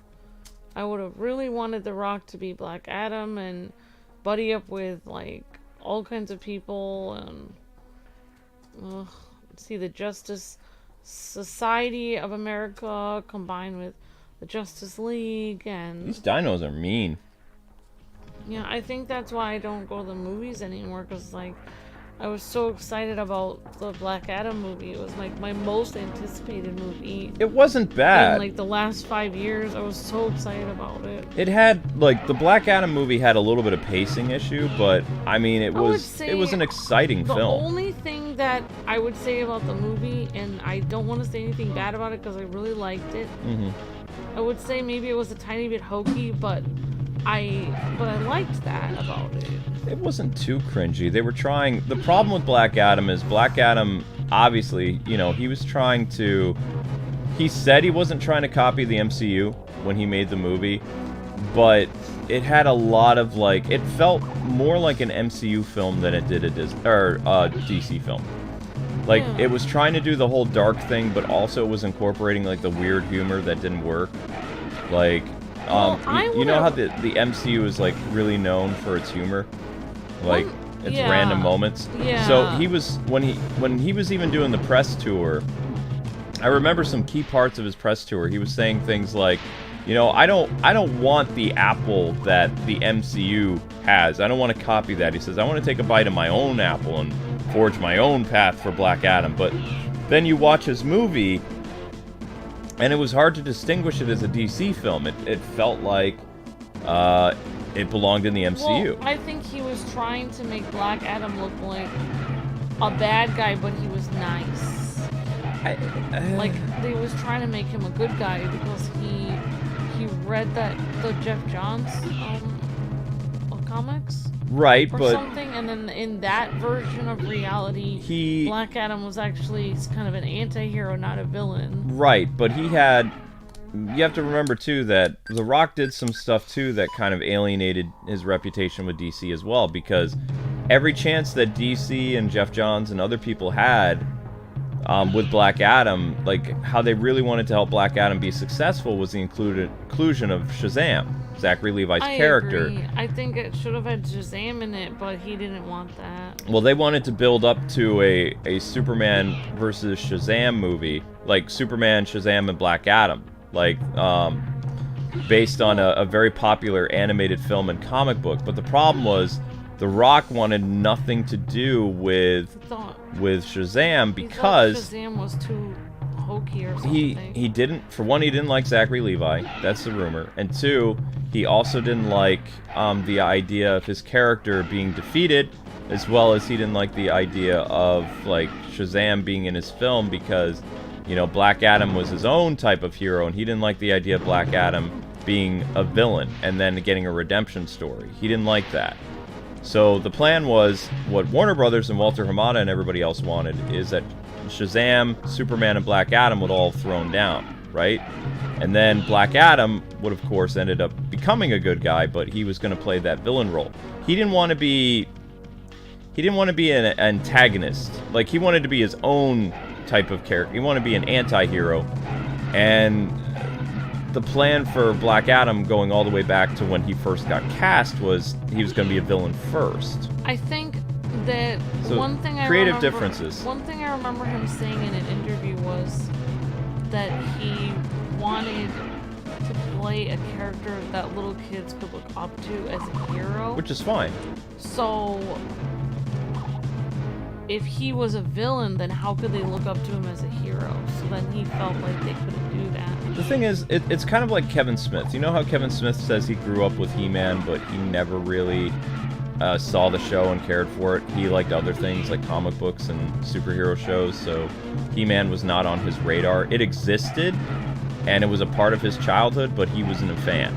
I would have really wanted The Rock to be Black Adam and buddy up with like all kinds of people and see the Justice Society of America combined with the Justice League. And these dinos are mean. Yeah, I think that's why I don't go to the movies anymore, because like I was so excited about the Black Adam movie. It was like my most anticipated movie. It wasn't bad. In like the last 5 years, I was so excited about it. It had like the Black Adam movie had a little bit of pacing issue, but I mean it was an exciting film. The only thing that I would say about the movie, and I don't want to say anything bad about it because I really liked it. I would say maybe it was a tiny bit hokey, but I liked that about it. It wasn't too cringy. They were trying. The problem with Black Adam is Black Adam, obviously, he was trying to. He said he wasn't trying to copy the MCU when he made the movie, but it had a lot of like. It felt more like an MCU film than it did a DC film. Like it was trying to do the whole dark thing, but also it was incorporating like the weird humor that didn't work. Like. You know how the MCU is like really known for its humor, like its random moments. Yeah. So he was when he was even doing the press tour. I remember some key parts of his press tour. He was saying things like, I don't want the apple that the MCU has. I don't want to copy that. He says I want to take a bite of my own apple and forge my own path for Black Adam. But then you watch his movie. And it was hard to distinguish it as a DC film. It felt like it belonged in the MCU. Well, I think he was trying to make Black Adam look like a bad guy, but he was nice. Like, they was trying to make him a good guy because he read the Jeff Johns comics. Right, or but something, and then in that version of reality, Black Adam was actually kind of an anti-hero, not a villain. Right, but you have to remember too that The Rock did some stuff too that kind of alienated his reputation with DC as well, because every chance that DC and Jeff Johns and other people had with Black Adam, like how they really wanted to help Black Adam be successful was the inclusion of Shazam. Zachary Levi's character. Agree. I think it should have had Shazam in it, but he didn't want that. Well, they wanted to build up to a Superman versus Shazam movie, like Superman, Shazam, and Black Adam, like based on a very popular animated film and comic book. But the problem was, The Rock wanted nothing to do with Shazam because Shazam was too hokey or something. He didn't. For one, he didn't like Zachary Levi. That's the rumor. And two, he also didn't like the idea of his character being defeated, as well as he didn't like the idea of like Shazam being in his film because, Black Adam was his own type of hero, and he didn't like the idea of Black Adam being a villain and then getting a redemption story. He didn't like that. So the plan was, what Warner Brothers and Walter Hamada and everybody else wanted is that Shazam, Superman, and Black Adam would all have thrown down, right? And then Black Adam would, of course, ended up becoming a good guy, but he was going to play that villain role. He didn't want to be an antagonist. Like, he wanted to be his own type of character. He wanted to be an anti-hero. And the plan for Black Adam, going all the way back to when he first got cast, was he was going to be a villain first. I think that so one thing creative differences. One thing I remember him saying in an interview was that he wanted to play a character that little kids could look up to as a hero. Which is fine. So, if he was a villain, then how could they look up to him as a hero? So then he felt like they couldn't do that. The thing is, it's kind of like Kevin Smith. You know how Kevin Smith says he grew up with He-Man, but he never really saw the show and cared for it. He liked other things like comic books and superhero shows, so He-Man was not on his radar. It existed, and it was a part of his childhood, but he wasn't a fan.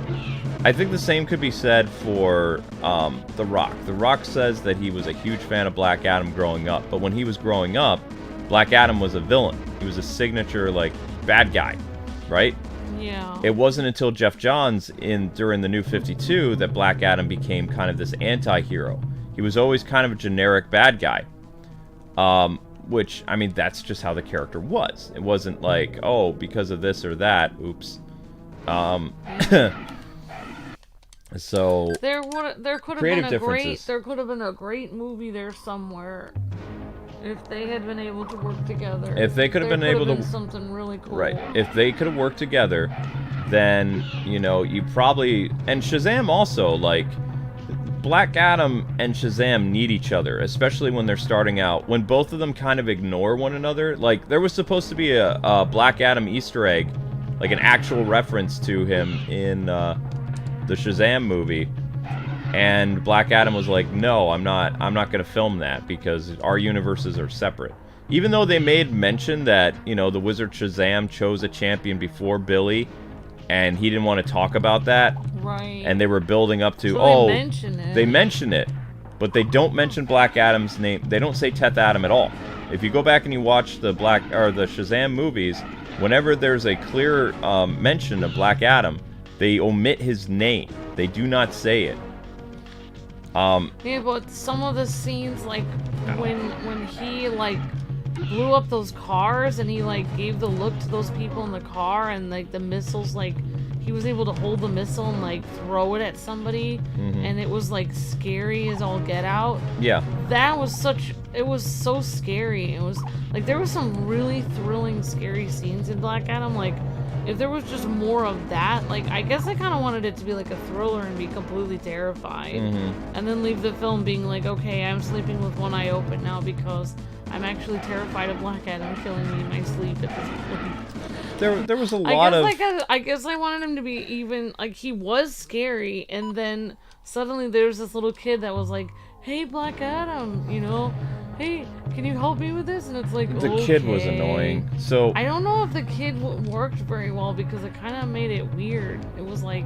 I think the same could be said for The Rock. The Rock says that he was a huge fan of Black Adam growing up, but when he was growing up, Black Adam was a villain. He was a signature, like, bad guy, right? Yeah. It wasn't until Jeff Johns during the New 52 that Black Adam became kind of this anti-hero. He was always kind of a generic bad guy. Which, I mean, that's just how the character was. It wasn't like, oh, because of this or that, oops. So there could have been a great movie there somewhere if they had been able to work together. If they could have been able to something really cool. Right. If they could have worked together, then, you know, you probably, and Shazam also, like, Black Adam and Shazam need each other, especially when they're starting out, when both of them kind of ignore one another. Like, there was supposed to be a Black Adam Easter egg, like an actual reference to him in the Shazam movie, and Black Adam was like, no, I'm not going to film that because our universes are separate. Even though they made mention that, you know, the Wizard Shazam chose a champion before Billy, and he didn't want to talk about that. Right. And they were building up to, so they mention it, but they don't mention Black Adam's name. They don't say Teth Adam at all. If you go back and you watch the Shazam movies, whenever there's a clear mention of Black Adam, they omit his name. They do not say it. Yeah, but some of the scenes, like when he like blew up those cars and he like gave the look to those people in the car, and like the missiles, like he was able to hold the missile and like throw it at somebody, and it was like scary as all get out. Yeah. That was it was so scary. It was like there was some really thrilling, scary scenes in Black Adam. Like, if there was just more of that, like, I guess I kind of wanted it to be like a thriller and be completely terrified. And then leave the film being like, okay, I'm sleeping with one eye open now because I'm actually terrified of Black Adam killing me in my sleep at this point. There was a lot of... I guess I wanted him to be even, like, he was scary, and then suddenly there's this little kid that was like, hey, Black Adam, you know, hey, can you help me with this? And it's like, the kid was annoying. So I don't know if the kid worked very well because it kind of made it weird. It was like,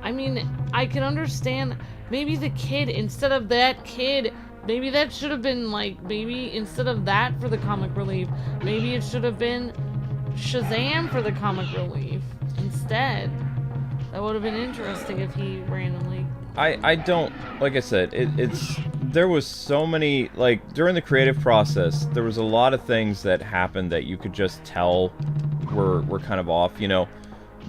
I mean, I can understand maybe the kid, instead of that kid, maybe that should have been like, maybe instead of that for the comic relief, maybe it should have been Shazam for the comic relief instead. That would have been interesting if he randomly... I don't, like I said, there was so many, like, during the creative process, there was a lot of things that happened that you could just tell were kind of off, you know.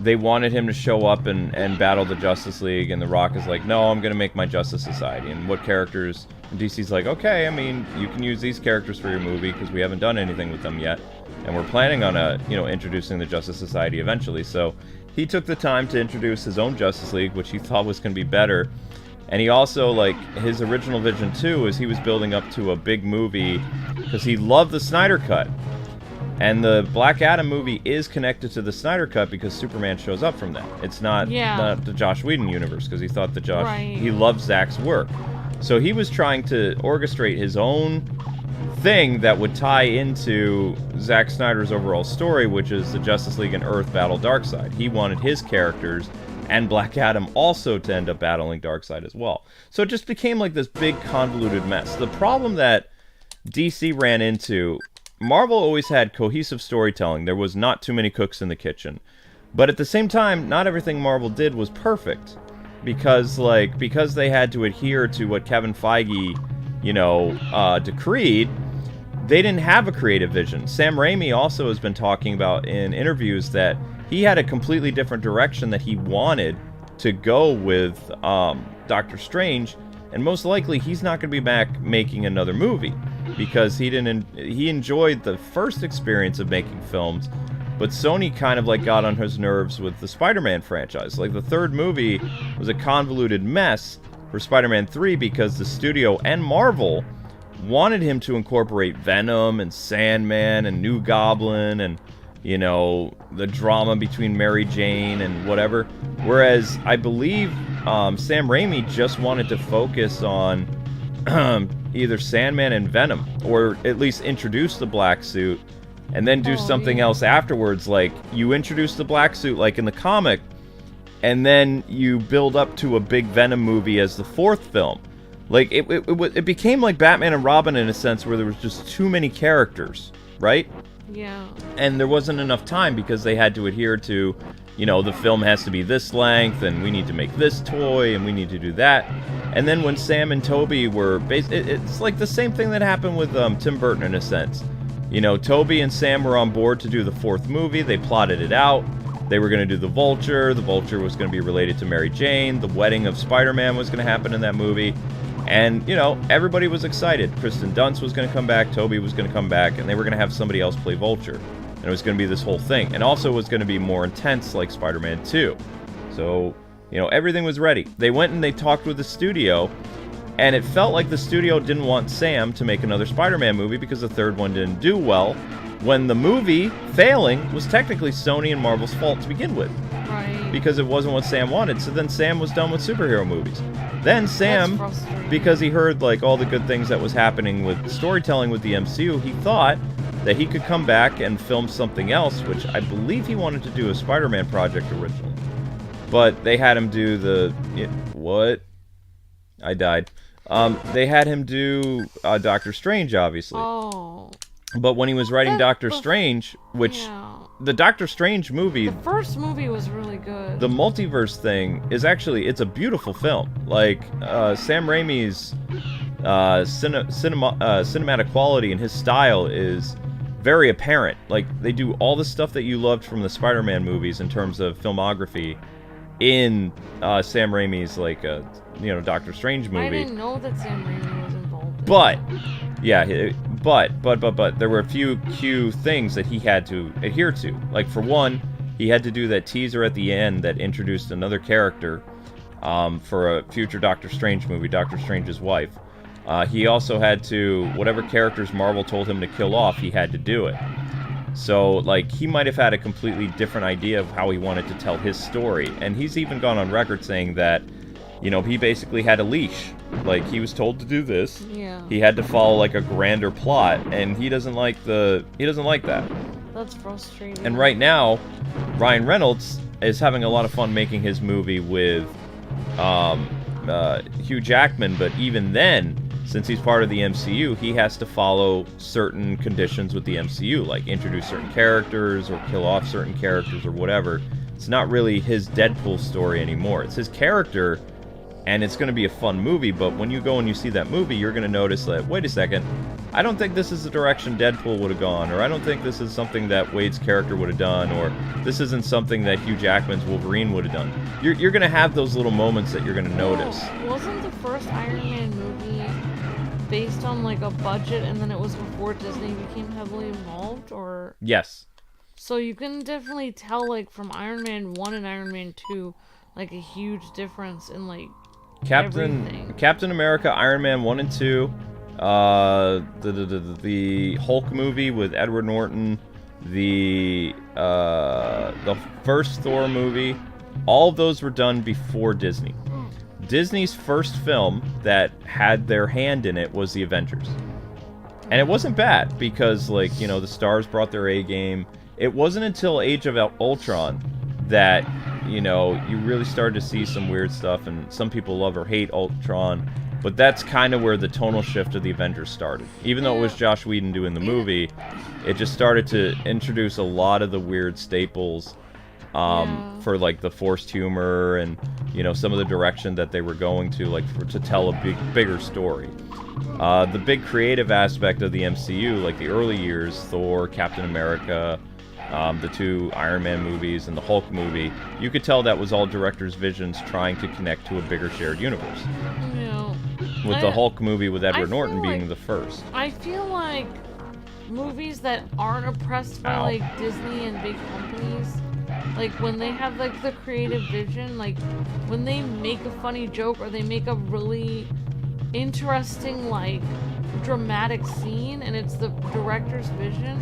They wanted him to show up and battle the Justice League, and The Rock is like, no, I'm going to make my Justice Society. And what characters... And DC's like, okay, I mean, you can use these characters for your movie because we haven't done anything with them yet. And we're planning on, introducing the Justice Society eventually, so... He took the time to introduce his own Justice League, which he thought was going to be better. And he also, like, his original vision, too, is he was building up to a big movie because he loved the Snyder Cut. And the Black Adam movie is connected to the Snyder Cut because Superman shows up from that. It's not the Joss Whedon universe because he thought he loved Zack's work. So he was trying to orchestrate his own thing that would tie into Zack Snyder's overall story, which is the Justice League and Earth battle Darkseid. He wanted his characters and Black Adam also to end up battling Darkseid as well. So it just became like this big convoluted mess. The problem that DC ran into Marvel always had cohesive storytelling. There was not too many cooks in the kitchen. But at the same time, not everything Marvel did was perfect. Because they had to adhere to what Kevin Feige, decreed, they didn't have a creative vision. Sam Raimi also has been talking about in interviews that he had a completely different direction that he wanted to go with Doctor Strange, and most likely he's not going to be back making another movie because he enjoyed the first experience of making films, but Sony kind of got on his nerves with the Spider-Man franchise. Like, the third movie was a convoluted mess for Spider-Man 3 because the studio and Marvel wanted him to incorporate Venom and Sandman and New Goblin and, the drama between Mary Jane and whatever. Whereas I believe Sam Raimi just wanted to focus on either Sandman and Venom, or at least introduce the black suit and then do something else afterwards. Like, you introduce the black suit like in the comic, and then you build up to a big Venom movie as the fourth film. Like, it became like Batman and Robin in a sense, where there was just too many characters, right? Yeah. And there wasn't enough time because they had to adhere to, the film has to be this length, and we need to make this toy, and we need to do that. And then when Sam and Toby were... It's like the same thing that happened with Tim Burton in a sense. Toby and Sam were on board to do the fourth movie. They plotted it out. They were going to do the Vulture. The Vulture was going to be related to Mary Jane. The wedding of Spider-Man was going to happen in that movie. And, everybody was excited. Kristen Dunst was going to come back, Toby was going to come back, and they were going to have somebody else play Vulture. And it was going to be this whole thing. And also it was going to be more intense like Spider-Man 2. So, everything was ready. They went and they talked with the studio, and it felt like the studio didn't want Sam to make another Spider-Man movie because the third one didn't do well, when the movie failing was technically Sony and Marvel's fault to begin with. Right. Because it wasn't what Sam wanted. So then Sam was done with superhero movies. Then Sam, because he heard all the good things that was happening with storytelling with the MCU, he thought that he could come back and film something else, which I believe he wanted to do a Spider-Man project originally. But they had him do what? I died. They had him do Doctor Strange, obviously. Oh. But when he was writing Doctor Strange, which... Yeah. The Doctor Strange movie... The first movie was really good. The multiverse thing is actually... It's a beautiful film. Sam Raimi's cinematic quality and his style is very apparent. They do all the stuff that you loved from the Spider-Man movies in terms of filmography in Sam Raimi's, Doctor Strange movie. I didn't know that Sam Raimi was involved. But... Yeah, but there were a few key things that he had to adhere to. For one, he had to do that teaser at the end that introduced another character for a future Doctor Strange movie, Doctor Strange's wife. He also had to, whatever characters Marvel told him to kill off, he had to do it. So, he might have had a completely different idea of how he wanted to tell his story. And he's even gone on record saying that, he basically had a leash. He was told to do this. Yeah. He had to follow, a grander plot, and he doesn't like that. That's frustrating. And right now, Ryan Reynolds is having a lot of fun making his movie with Hugh Jackman, but even then, since he's part of the MCU, he has to follow certain conditions with the MCU, like introduce certain characters or kill off certain characters or whatever. It's not really his Deadpool story anymore. It's his character, and it's going to be a fun movie, but when you go and you see that movie, you're going to notice that, wait a second, I don't think this is the direction Deadpool would have gone, or I don't think this is something that Wade's character would have done, or this isn't something that Hugh Jackman's Wolverine would have done. You're going to have those little moments that you're going to notice. Wasn't the first Iron Man movie based on a budget, and then it was before Disney became heavily involved, or? Yes. So you can definitely tell, from Iron Man 1 and Iron Man 2, a huge difference in, Captain America, Iron Man 1 and 2, the Hulk movie with Edward Norton, the first Thor movie, all of those were done before Disney. Disney's first film that had their hand in it was the Avengers. And it wasn't bad because, the stars brought their A game. It wasn't until Age of Ultron that you really started to see some weird stuff, and some people love or hate Ultron, But that's kind of where the tonal shift of the Avengers started. Even though it was Joss Whedon doing the movie, it just started to introduce a lot of the weird staples for like the forced humor and, you know, some of the direction that they were going to, like to tell a bigger story. The big creative aspect of the MCU, like the early years, Thor, Captain America, the 2 Iron Man movies, and the Hulk movie, you could tell that was all directors' visions trying to connect to a bigger shared universe. Yeah. With the Hulk movie with Edward Norton being the first. I feel like movies that aren't oppressed by like Disney and big companies, like when they have like the creative vision, like when they make a funny joke or they make a really interesting like dramatic scene and it's the director's vision,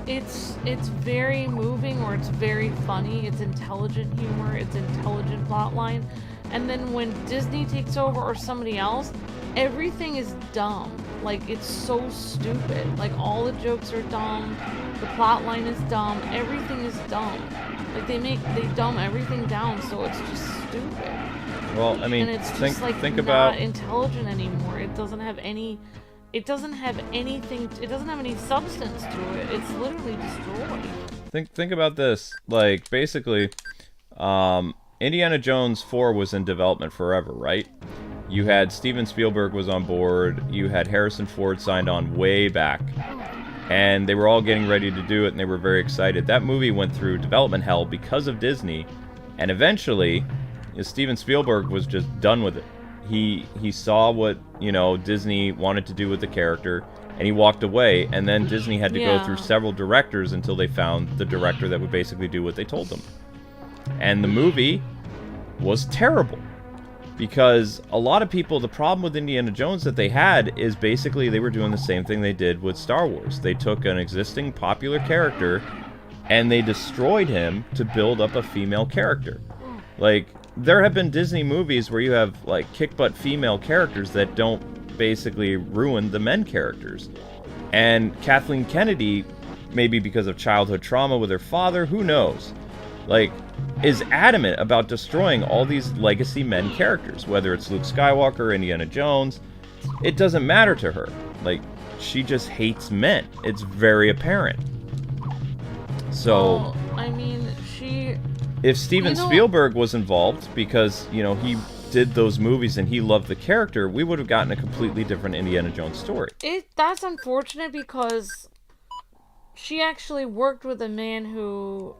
it's very moving, or it's very funny, it's intelligent humor, it's intelligent plotline. And then when Disney takes over or somebody else, everything is dumb. Like, it's so stupid. Like, all the jokes are dumb, the plot line is dumb, everything is dumb. Like, they dumb everything down, so it's just stupid. Well, I mean, and it's just think not about intelligent anymore. It doesn't have any substance to it. It's literally destroyed. Think about this. Like, basically, Indiana Jones 4 was in development forever, right? You had Steven Spielberg was on board, you had Harrison Ford signed on way back, and they were all getting ready to do it, and they were very excited. That movie went through development hell because of Disney, and eventually, Steven Spielberg was just done with it. He saw what, you know, Disney wanted to do with the character, and he walked away, and then Disney had to go through several directors until they found the director that would basically do what they told them. And the movie was terrible. Because a lot of people, the problem with Indiana Jones that they had is basically they were doing the same thing they did with Star Wars. They took an existing popular character and they destroyed him to build up a female character. Like, there have been Disney movies where you have, like, kick-butt female characters that don't basically ruin the men characters. And Kathleen Kennedy, maybe because of childhood trauma with her father, who knows, like, is adamant about destroying all these legacy men characters, whether it's Luke Skywalker, Indiana Jones. It doesn't matter to her. Like, she just hates men. It's very apparent. So, well, I mean, if Steven Spielberg was involved, because, you know, he did those movies and he loved the character, we would have gotten a completely different Indiana Jones story. That's unfortunate because she actually worked with a man who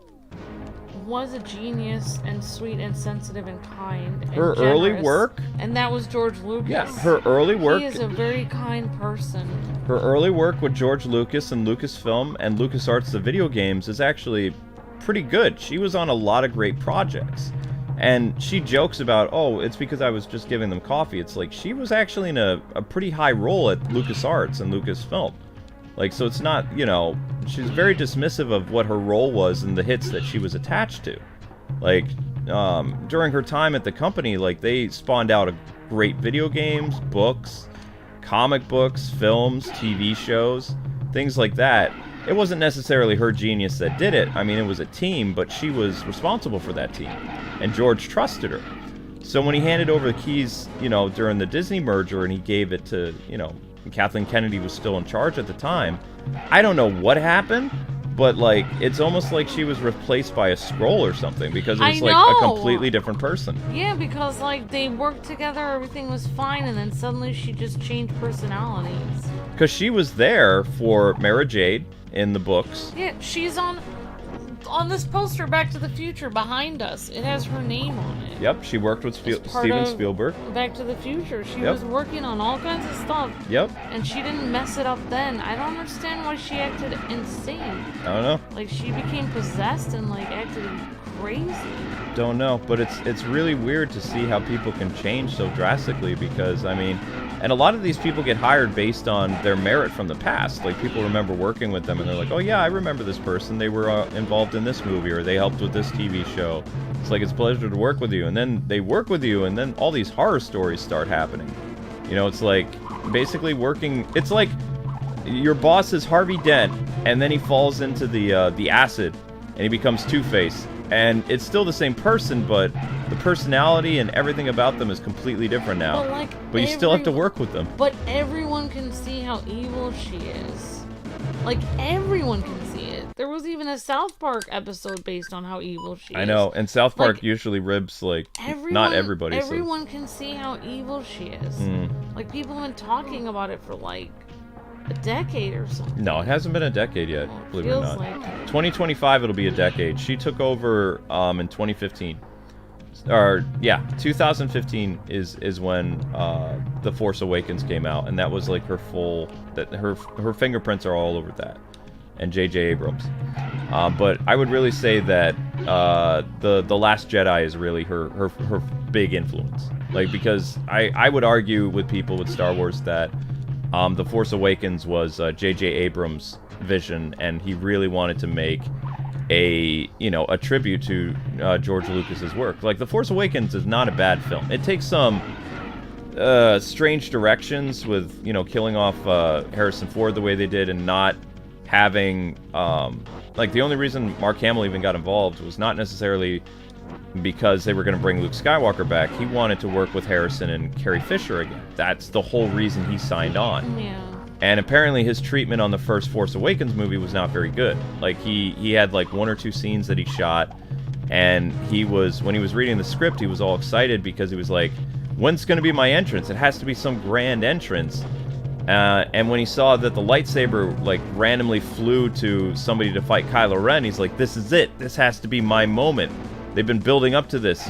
was a genius and sweet and sensitive and kind and her generous, early work, and that was George Lucas. Yeah, her early work. He is a very kind person. Her early work with George Lucas and Lucasfilm and LucasArts, the video games, is actually pretty good. She was on a lot of great projects, and she jokes about, oh, it's because I was just giving them coffee. It's like she was actually in a pretty high role at LucasArts and Lucasfilm. Like, so it's not, you know, she's very dismissive of what her role was and the hits that she was attached to. Like, during her time at the company, like, they spawned out a great video games, books, comic books, films, TV shows, things like that. It wasn't necessarily her genius that did it. I mean, it was a team, but she was responsible for that team. And George trusted her. So when he handed over the keys, you know, during the Disney merger and he gave it to, you know, Kathleen Kennedy was still in charge at the time, I don't know what happened, but, like, it's almost like she was replaced by a scroll or something, because it was, like, a completely different person. Yeah, because, like, they worked together, everything was fine, and then suddenly she just changed personalities. Because she was there for Mara Jade in the books. Yeah, she's on this poster, Back to the Future, behind us. It has her name on it. Yep, she worked with Steven Spielberg. Back to the Future. She was working on all kinds of stuff. Yep. And she didn't mess it up then. I don't understand why she acted insane. I don't know. Like, she became possessed and, like, acted crazy. Don't know, but it's really weird to see how people can change so drastically, because, I mean, and a lot of these people get hired based on their merit from the past. Like, people remember working with them and they're like, oh yeah, I remember this person, they were involved in this movie, or they helped with this TV show. It's like, it's a pleasure to work with you, and then they work with you, and then all these horror stories start happening. You know, it's like basically working, it's like your boss is Harvey Dent, and then he falls into the acid and he becomes Two-Face. And it's still the same person, but the personality and everything about them is completely different now. But you still have to work with them. But everyone can see how evil she is. Like, everyone can see it. There was even a South Park episode based on how evil she is. I know, and South Park usually ribs, like, not everybody. Everyone can see how evil she is. Like, people have been talking about it for, like, a decade or something. No, it hasn't been a decade yet, believe it or not. Like 2025, it'll be a decade. She took over in 2015. Or, yeah, 2015 is when The Force Awakens came out, and that was, like, her full... Her fingerprints are all over that. And J.J. Abrams. But I would really say that The Last Jedi is really her big influence. Like, because I would argue with people with Star Wars that The Force Awakens was J.J. Abrams' vision, and he really wanted to make a tribute to George Lucas's work. Like, The Force Awakens is not a bad film. It takes some strange directions with, killing off Harrison Ford the way they did, and not having, like, the only reason Mark Hamill even got involved was not necessarily because they were going to bring Luke Skywalker back. He wanted to work with Harrison and Carrie Fisher again. That's the whole reason he signed on. Yeah. And apparently his treatment on the first Force Awakens movie was not very good. Like, he had, like, 1 or 2 scenes that he shot, and when he was reading the script, he was all excited because he was like, when's going to be my entrance? It has to be some grand entrance. And when he saw that the lightsaber, like, randomly flew to somebody to fight Kylo Ren, he's like, this is it. This has to be my moment. They've been building up to this,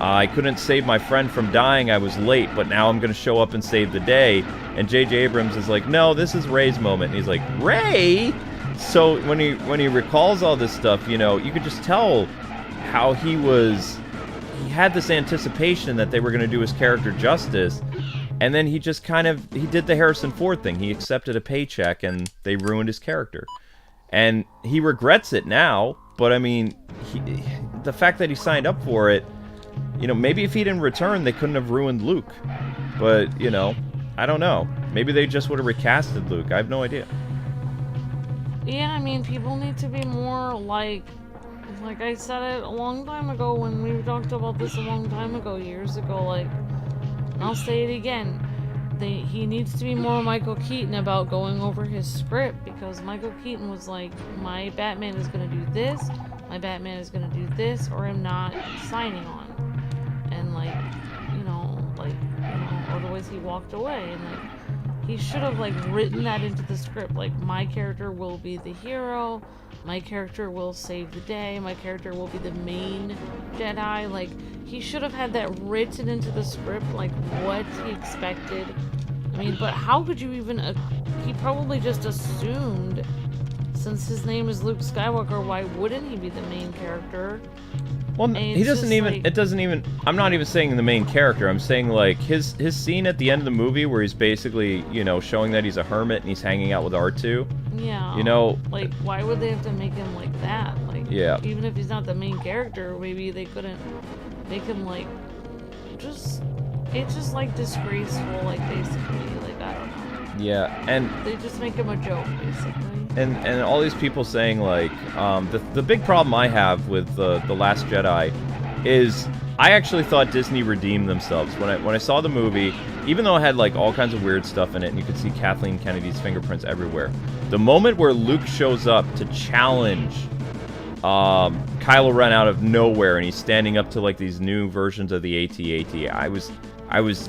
I couldn't save my friend from dying. I was late, but now I'm going to show up and save the day. And J.J. Abrams is like, no, this is Rey's moment. And he's like, Rey? So when he recalls all this stuff, you could just tell how he had this anticipation that they were going to do his character justice. And then he just he did the Harrison Ford thing. He accepted a paycheck, and they ruined his character. And he regrets it now, but I mean, the fact that he signed up for it, maybe if he didn't return, they couldn't have ruined Luke. But, I don't know. Maybe they just would have recasted Luke. I have no idea. Yeah, I mean, people need to be more like I said it a long time ago when we talked about this a long time ago, years ago, like, and I'll say it again. He needs to be more Michael Keaton about going over his script, because Michael Keaton was like, my Batman is going to do this, my Batman is going to do this, or I'm not signing on. And otherwise he walked away, and he should have written that into the script, my character will be the hero, my character will save the day, my character will be the main Jedi. He should have had that written into the script, what he expected. I mean, but how could you even he probably just assumed, since his name is Luke Skywalker, why wouldn't he be the main character? Well, he doesn't even, it doesn't even, I'm not even saying the main character, I'm saying, his scene at the end of the movie where he's basically, showing that he's a hermit and he's hanging out with R2. Yeah. Why would they have to make him like that? Yeah. Even if he's not the main character, maybe they couldn't make him, it's just, disgraceful, basically, I don't know. Yeah, and they just make him a joke, basically. And all these people saying, the big problem I have with The Last Jedi is I actually thought Disney redeemed themselves. When I saw the movie, even though it had, all kinds of weird stuff in it, and you could see Kathleen Kennedy's fingerprints everywhere, the moment where Luke shows up to challenge Kylo Ren out of nowhere, and he's standing up to, these new versions of the AT-AT, I was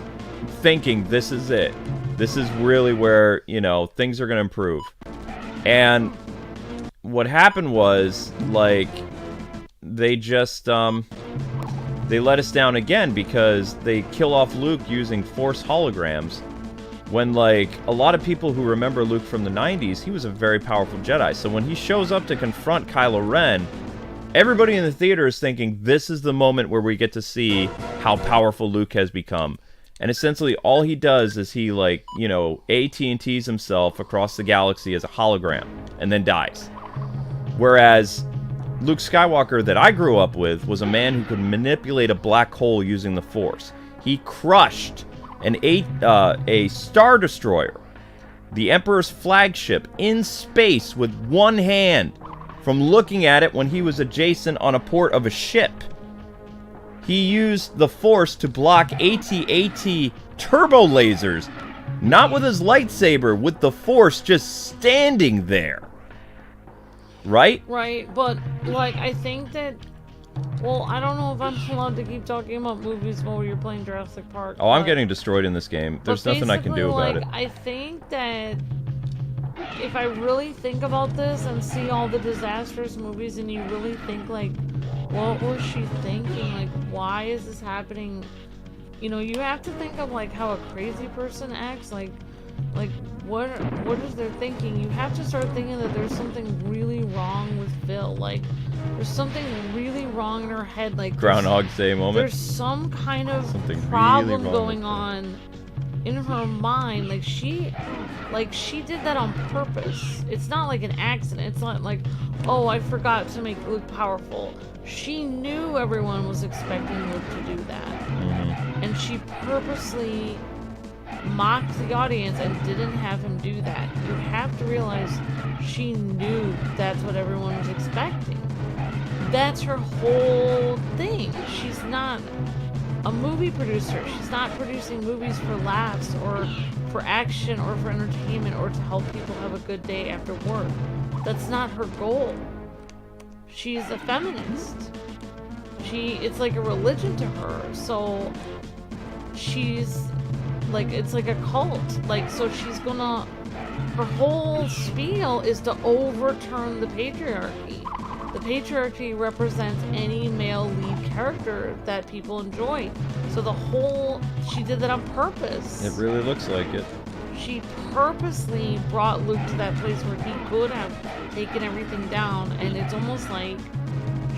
thinking, this is it. This is really where, things are going to improve. And what happened was, they just, they let us down again because they kill off Luke using Force holograms. When, a lot of people who remember Luke from the 90s, he was a very powerful Jedi. So when he shows up to confront Kylo Ren, everybody in the theater is thinking, this is the moment where we get to see how powerful Luke has become. And essentially, all he does is he, AT&Ts himself across the galaxy as a hologram, and then dies. Whereas Luke Skywalker, that I grew up with, was a man who could manipulate a black hole using the Force. He crushed a Star Destroyer, the Emperor's flagship, in space with one hand from looking at it when he was adjacent on a port of a ship. he used the Force to block AT-AT turbo lasers. Not with his lightsaber, with the Force just standing there. Right? Right, but, like, I think that... Well, I don't know if I'm allowed to keep talking about movies while you're playing Jurassic Park. Oh, I'm getting destroyed in this game. There's nothing I can do about it. I think that if I really think about this and see all the disastrous movies and you really think, like, what was she thinking? Like, why is this happening? You know, you have to think of, like, how a crazy person acts. Like what is their thinking? You have to start thinking that there's something really wrong with Phil. Like, there's something really wrong in her head. Like, Groundhog Day moment. There's some kind of problem going on in her mind. Like she did that on purpose. It's not like an accident. It's not like, oh, I forgot to make Luke powerful. She knew everyone was expecting Luke to do that. Mm-hmm. And she purposely mocked the audience and didn't have him do that. You have to realize she knew that's what everyone was expecting. That's her whole thing. She's not a movie producer. She's not producing movies for laughs or for action or for entertainment or to help people have a good day after work. That's not her goal. She's a feminist. It's like a religion to her. So she's like, it's like a cult. Like, so she's gonna, her whole spiel is to overturn the patriarchy. The patriarchy represents any male lead character that people enjoy. So she did that on purpose. It really looks like it. She purposely brought Luke to that place where he could have taken everything down, and it's almost like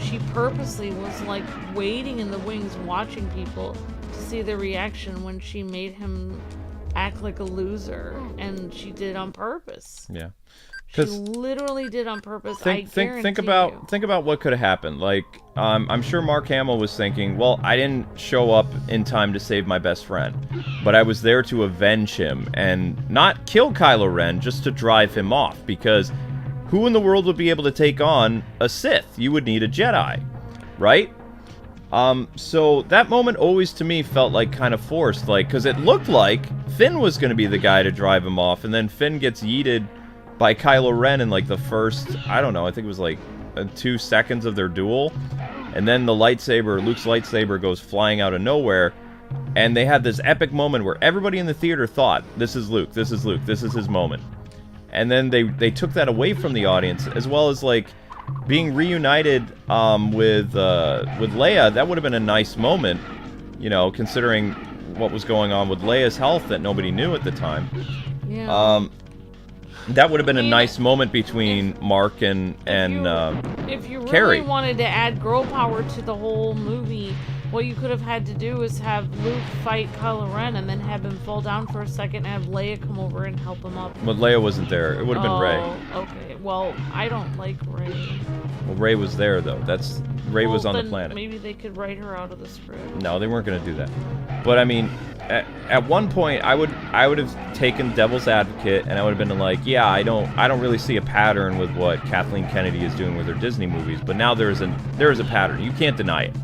she purposely was like waiting in the wings watching people to see their reaction when she made him act like a loser, and she did on purpose. Yeah. She literally did on purpose. Think about what could have happened. Like, I'm sure Mark Hamill was thinking, well, I didn't show up in time to save my best friend, but I was there to avenge him and not kill Kylo Ren, just to drive him off, because who in the world would be able to take on a Sith? You would need a Jedi, right? So that moment always to me felt like kind of forced, like, because it looked like Finn was going to be the guy to drive him off, and then Finn gets yeeted by Kylo Ren in like the first, I don't know, I think it was like 2 seconds of their duel, and then Luke's lightsaber goes flying out of nowhere, and they had this epic moment where everybody in the theater thought, this is Luke, this is Luke, this is his moment. And then they took that away from the audience, as well as like being reunited with Leia. That would have been a nice moment, you know, considering what was going on with Leia's health that nobody knew at the time. Yeah. That would have been a nice moment between Mark and if you really Carrie. wanted to add girl power to the whole movie, what you could have had to do is have Luke fight Kylo Ren and then have him fall down for a second and have Leia come over and help him up. But Leia wasn't there. It would have been Rey. Okay. Well, I don't like Rey. Well, Rey was there though. Rey was on the planet. Maybe they could write her out of the script. No, they weren't going to do that. But I mean, at one point, I would have taken devil's advocate, and I would have been like, yeah, I don't really see a pattern with what Kathleen Kennedy is doing with her Disney movies. But now there is a pattern. You can't deny it.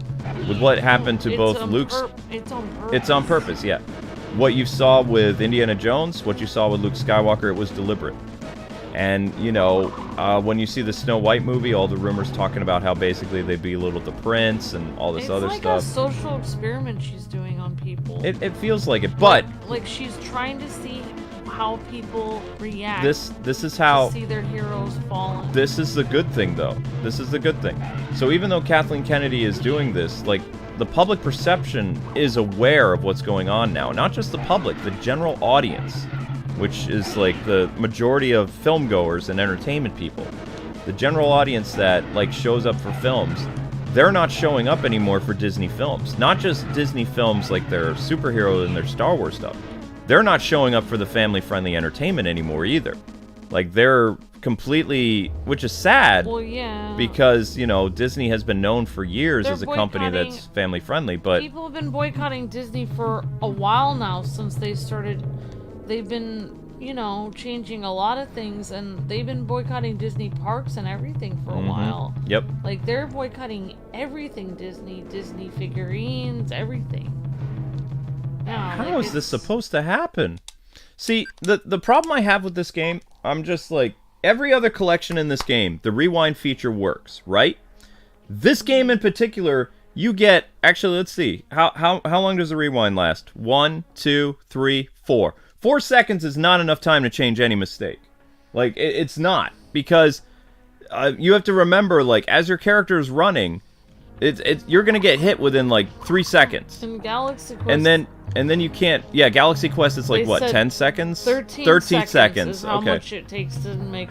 With what happened to both Luke's... It's on purpose. It's on purpose, yeah. What you saw with Indiana Jones, what you saw with Luke Skywalker, it was deliberate. And, you know, when you see the Snow White movie, all the rumors talking about how basically they belittled the prince and all this other stuff. It's like a social experiment she's doing on people. It feels like it, but... Like she's trying to see how people react. This is how... To see their heroes fallen. This is the good thing, though. This is the good thing. So even though Kathleen Kennedy is doing this, like, the public perception is aware of what's going on now. Not just the public, the general audience, which is like the majority of film goers and entertainment people. The general audience that like shows up for films, they're not showing up anymore for Disney films. Not just Disney films like their superhero and their Star Wars stuff. They're not showing up for the family-friendly entertainment anymore either. Like they're completely, which is sad. Well, yeah. Because, you know, Disney has been known for years as a company that's family-friendly, but... People have been boycotting Disney for a while now since they started... They've been you know, changing a lot of things, and they've been boycotting Disney parks and everything for a while. Yep. Like, they're boycotting everything Disney figurines, everything. How is this supposed to happen? See, the problem I have with this game, I'm just like, every other collection in this game, the rewind feature works, right? This game in particular, you get, actually, let's see, how long does the rewind last? 1, 2, 3, 4. 4 seconds is not enough time to change any mistake. Like, it's not, because you have to remember, like, as your character is running, you're gonna get hit within like 3 seconds. In Galaxy Quest, and then you can't. Yeah, Galaxy Quest is like what, 10 seconds? 13 seconds is how okay. much it takes to make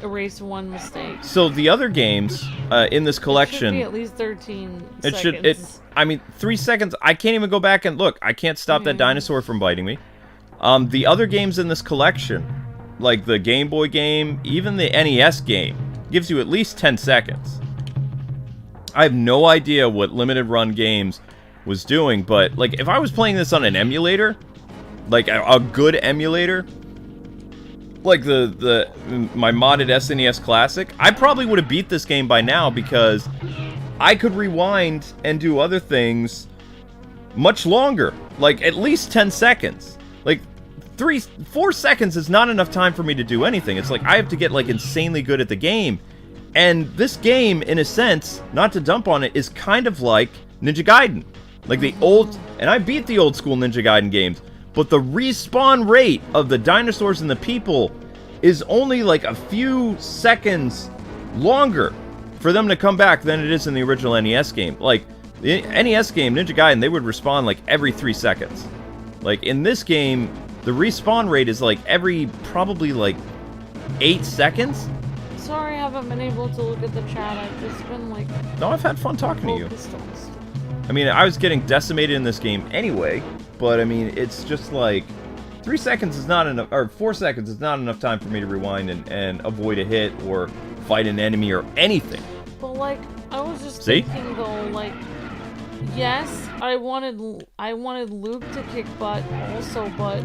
erase one mistake. So the other games in this collection, it should be at least 13 seconds. I mean, 3 seconds. I can't even go back and look. I can't stop that dinosaur from biting me. The other games in this collection, like the Game Boy game, even the NES game, gives you at least 10 seconds. I have no idea what limited run games was doing, but like if I was playing this on an emulator, like a good emulator, like my modded SNES Classic, I probably would have beat this game by now, because I could rewind and do other things much longer, like at least 10 seconds. Like 4 seconds is not enough time for me to do anything. It's like I have to get like insanely good at the game. And this game, in a sense, not to dump on it, is kind of like Ninja Gaiden. Like the old... And I beat the old school Ninja Gaiden games, but the respawn rate of the dinosaurs and the people is only like a few seconds longer for them to come back than it is in the original NES game. Like, the NES game, Ninja Gaiden, they would respawn like every 3 seconds. Like, in this game, the respawn rate is like every probably like 8 seconds. Sorry, I haven't been able to look at the chat. I've just been like... No, I've had fun talking to you. Pistols. I mean, I was getting decimated in this game anyway, but I mean, it's just like 3 seconds is not enough, or 4 seconds is not enough time for me to rewind and avoid a hit or fight an enemy or anything. But like, I was just thinking though, like, yes, I wanted Luke to kick butt also, but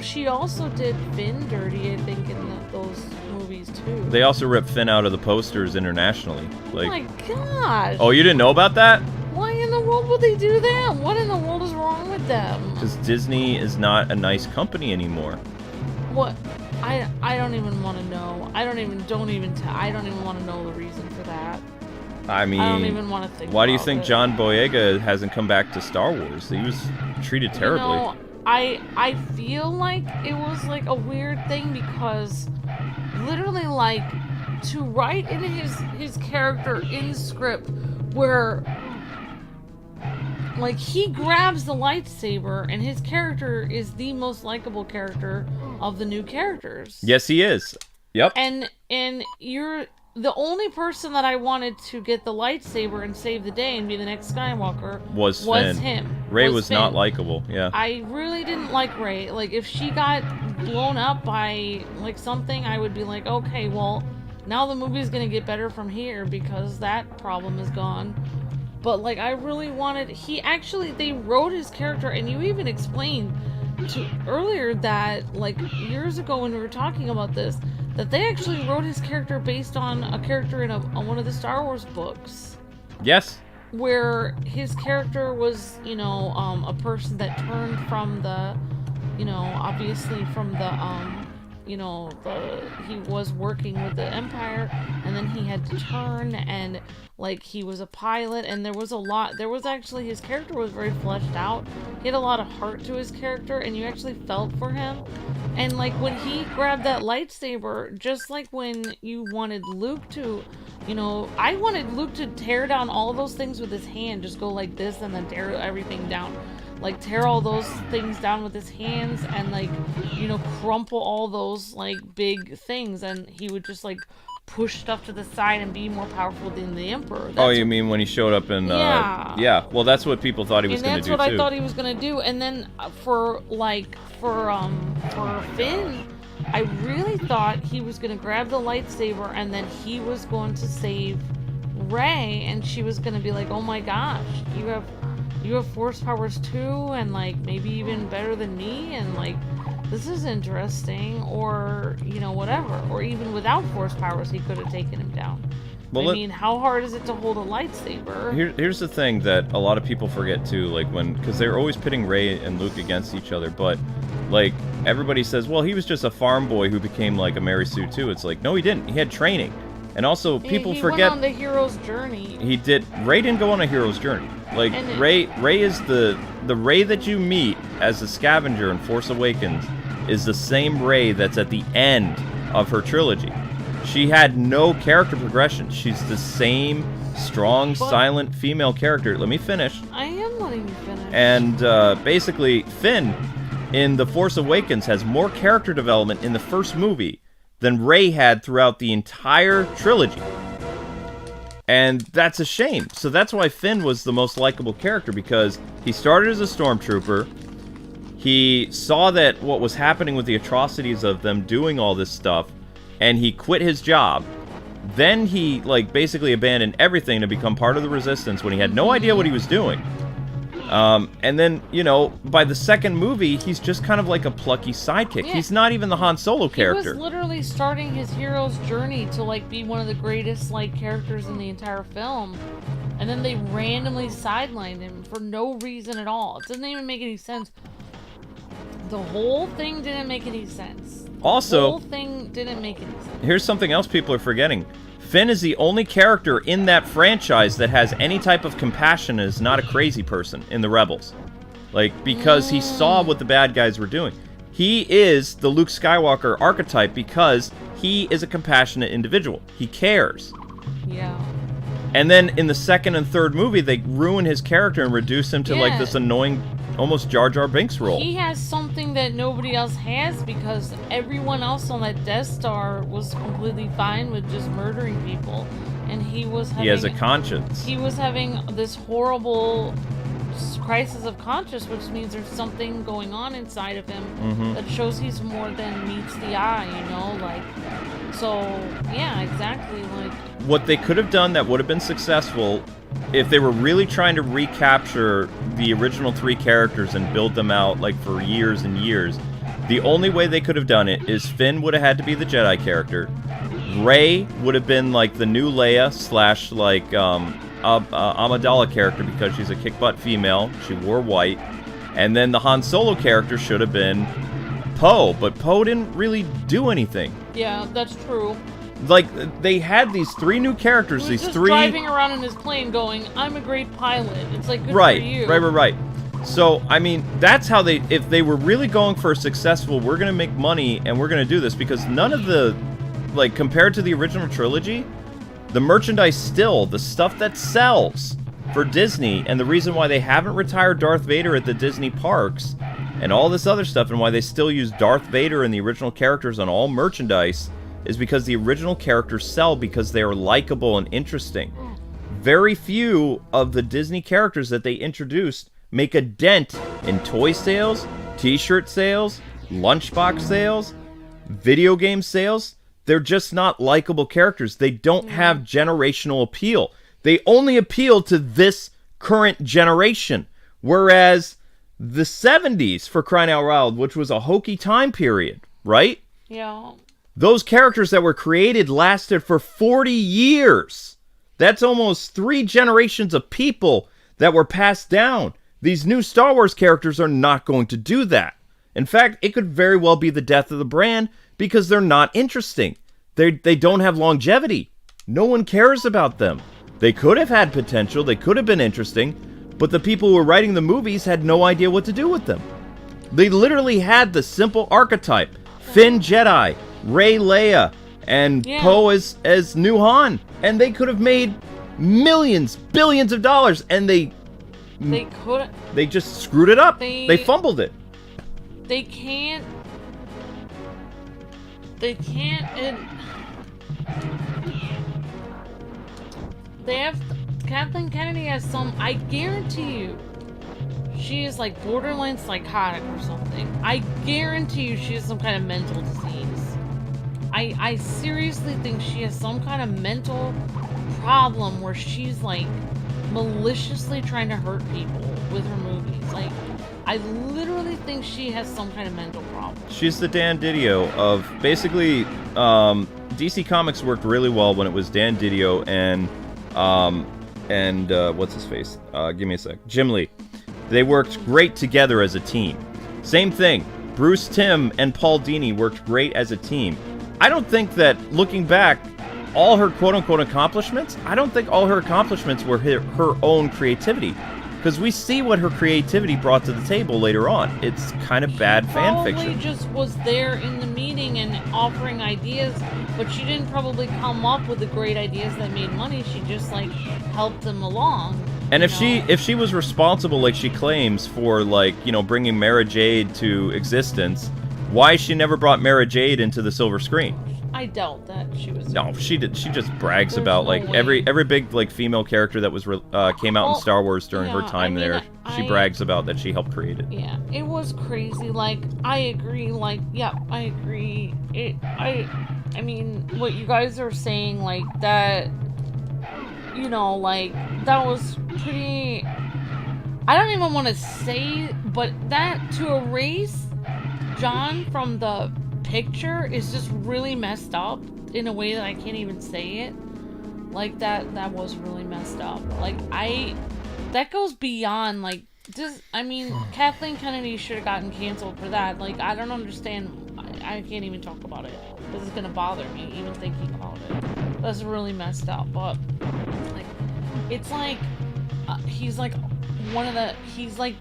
she also did Finn dirty, I think, in those movies too. They also ripped Finn out of the posters internationally. Like, oh my god! Oh, you didn't know about that? Why in the world would they do that? What in the world is wrong with them? Because Disney is not a nice company anymore. What? I don't even want to know. I don't even want to know the reason for that. I mean, I don't even want to think. Why do you think John Boyega hasn't come back to Star Wars? He was treated terribly. You know, I feel like it was like a weird thing, because literally, like, to write in his character in script where, like, he grabs the lightsaber and his character is the most likable character of the new characters. Yes, he is. Yep. And you're the only person that I wanted to get the lightsaber and save the day and be the next Skywalker was him. Rey was not likable. Yeah. I really didn't like Rey. Like, if she got blown up by like something, I would be like, okay, well, now the movie's gonna get better from here because that problem is gone. But like, I really wanted. They wrote his character, and you even explained earlier that, like, years ago when we were talking about this, that they actually wrote his character based on a character in one of the Star Wars books. Yes. Where his character was, a person that turned from the, obviously from the, he was working with the Empire, and then he had to turn, and like, he was a pilot, and his character was very fleshed out. He had a lot of heart to his character, and you actually felt for him. And like, when he grabbed that lightsaber, just like when you wanted Luke to, I wanted Luke to tear down all those things with his hand, just go like this and then tear everything down. Like, tear all those things down with his hands and, like, crumple all those, like, big things, and he would just, like, push stuff to the side and be more powerful than the Emperor. You mean when he showed up in... Yeah, well, that's what people thought he was going to do, too. And that's what I thought he was going to do, and then for Finn, I really thought he was going to grab the lightsaber, and then he was going to save Rey, and she was going to be like, oh my gosh, you have force powers too, and like maybe even better than me, and like this is interesting, or, you know, whatever. Or even without force powers, he could have taken him down. Well, I mean, how hard is it to hold a lightsaber? Here's the thing that a lot of people forget, too, like, because they're always pitting Rey and Luke against each other, but, like, everybody says, well, he was just a farm boy who became, like, a Mary Sue, too. It's like, no, he didn't. He had training. And also, people forget... He went on the hero's journey. He did. Rey didn't go on a hero's journey. Like, Rey is the Rey that you meet as a scavenger in Force Awakens is the same Rey that's at the end of her trilogy. She had no character progression. She's the same strong, silent female character. Let me finish. I am letting you finish. And basically, Finn in The Force Awakens has more character development in the first movie than Rey had throughout the entire trilogy. And that's a shame. So that's why Finn was the most likable character, because he started as a stormtrooper. He saw that what was happening with the atrocities of them doing all this stuff, and he quit his job. Then he, like, basically abandoned everything to become part of the Resistance when he had no idea what he was doing. And then, you know, by the second movie, he's just kind of like a plucky sidekick. Yeah. He's not even the Han Solo character. He was literally starting his hero's journey to, like, be one of the greatest, like, characters in the entire film. And then they randomly sidelined him for no reason at all. It doesn't even make any sense. The whole thing didn't make any sense. Also, the whole thing didn't make any sense. Here's something else people are forgetting. Finn is the only character in that franchise that has any type of compassion and is not a crazy person in the Rebels. Like, because he saw what the bad guys were doing. He is the Luke Skywalker archetype because he is a compassionate individual. He cares. Yeah. And then in the second and third movie, they ruin his character and reduce him to, like, this annoying, almost Jar Jar Binks role. He has something that nobody else has because everyone else on that Death Star was completely fine with just murdering people. And he was having... He has a conscience. He was having this horrible crisis of conscience, which means there's something going on inside of him that shows he's more than meets the eye, you know? Like, so, yeah, exactly, like... What they could have done that would have been successful if they were really trying to recapture the original three characters and build them out, like, for years and years, the only way they could have done it is Finn would have had to be the Jedi character. Rey would have been, like, the new Leia / like, Amidala character because she's a kick-butt female. She wore white. And then the Han Solo character should have been Poe, but Poe didn't really do anything. Yeah, that's true. Like, they had these three new characters, he was these just three... driving around in his plane going, I'm a great pilot. It's like, good right, for you. Right. So, I mean, that's how they... If they were really going for a successful, we're going to make money and we're going to do this, because none of the... Like, compared to the original trilogy, the merchandise still, the stuff that sells for Disney, and the reason why they haven't retired Darth Vader at the Disney parks, and all this other stuff, and why they still use Darth Vader and the original characters on all merchandise, is because the original characters sell because they are likable and interesting. Very few of the Disney characters that they introduced make a dent in toy sales, t-shirt sales, lunchbox sales, video game sales. They're just not likable characters. They don't have generational appeal. They only appeal to this current generation. Whereas the 70s, for crying out loud, which was a hokey time period, right? Yeah. Those characters that were created lasted for 40 years. That's almost 3 generations of people that were passed down. These new Star Wars characters are not going to do that. In fact, it could very well be the death of the brand because they're not interesting. They don't have longevity. No one cares about them. They could have had potential. They could have been interesting. But the people who were writing the movies had no idea what to do with them. They literally had the simple archetype. Finn Jedi, Rey Leia, and Poe as new Han. And they could have made millions, billions of dollars. And they could. They just screwed it up. They fumbled it. They can't. Kathleen Kennedy has some. I guarantee you, she is like borderline psychotic or something. I guarantee you, she has some kind of mental disease. I seriously think she has some kind of mental problem where she's like maliciously trying to hurt people with her movies. Like, I literally think she has some kind of mental problem. She's the Dan Didio of basically. DC Comics worked really well when it was Dan Didio and what's his face? Give me a sec. Jim Lee. They worked great together as a team. Same thing. Bruce Timm and Paul Dini worked great as a team. I don't think that, looking back, all her quote-unquote accomplishments, I don't think all her accomplishments were her own creativity. Because we see what her creativity brought to the table later on. It's kind of bad fan fiction. Probably just was there in the meeting and offering ideas, but she didn't probably come up with the great ideas that made money. She just, like, helped them along. And if she was responsible, like she claims, for, like, you know, bringing Mara Jade to existence, why she never brought Mara Jade into the silver screen? I doubt that she was. No, she did. She just brags There's about no like way. every big like female character that was came out in Star Wars during her time there. She brags about that she helped create it. Yeah, it was crazy. Like, I agree. Like, yeah, I agree. I mean, what you guys are saying, like that. You know, like that was pretty. I don't even want to say, but that to erase John from the picture is just really messed up in a way that I can't even say it. Like that was really messed up. Like that goes beyond like just. I mean, Kathleen Kennedy should have gotten canceled for that. Like, I don't understand. I can't even talk about it. This is gonna bother me even thinking about it. That's really messed up. But like, it's like he's like one of the. He's like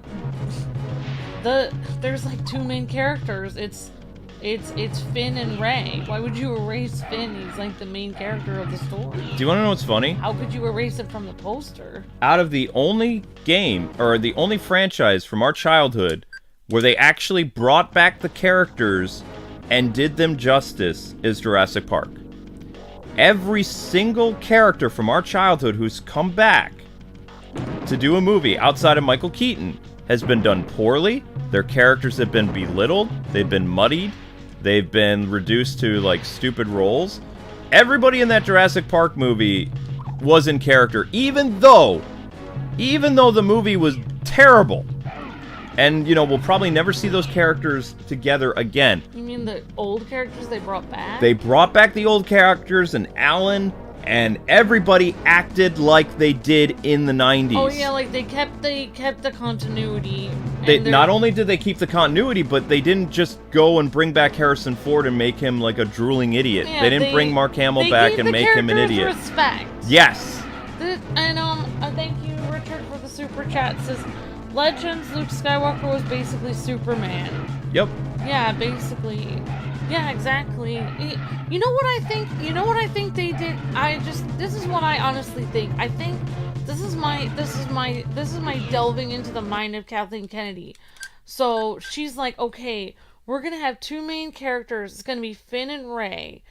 there's like two main characters. It's Finn and Rey. Why would you erase Finn? He's like the main character of the story. Do you want to know what's funny? How could you erase it from the poster? Out of the only game, or the only franchise from our childhood, where they actually brought back the characters and did them justice, is Jurassic Park. Every single character from our childhood who's come back to do a movie outside of Michael Keaton has been done poorly. Their characters have been belittled. They've been muddied. They've been reduced to, like, stupid roles. Everybody in that Jurassic Park movie was in character, even though the movie was terrible. And, you know, we'll probably never see those characters together again. You mean the old characters they brought back? They brought back the old characters, and Alan and everybody acted like they did in the 90s. Oh yeah, like they kept the continuity. Not only did they keep the continuity, but they didn't just go and bring back Harrison Ford and make him like a drooling idiot. Yeah, they didn't bring Mark Hamill back and make him an idiot. Respect. Yes. And thank you, Richard, for the super chat. It says Legends, Luke Skywalker was basically Superman. Yep. Yeah, basically. Yeah, exactly. You know what I think? You know what I think they did? This is what I honestly think. I think this is my delving into the mind of Kathleen Kennedy. So she's like, okay, we're gonna have two main characters. It's gonna be Finn and Rey.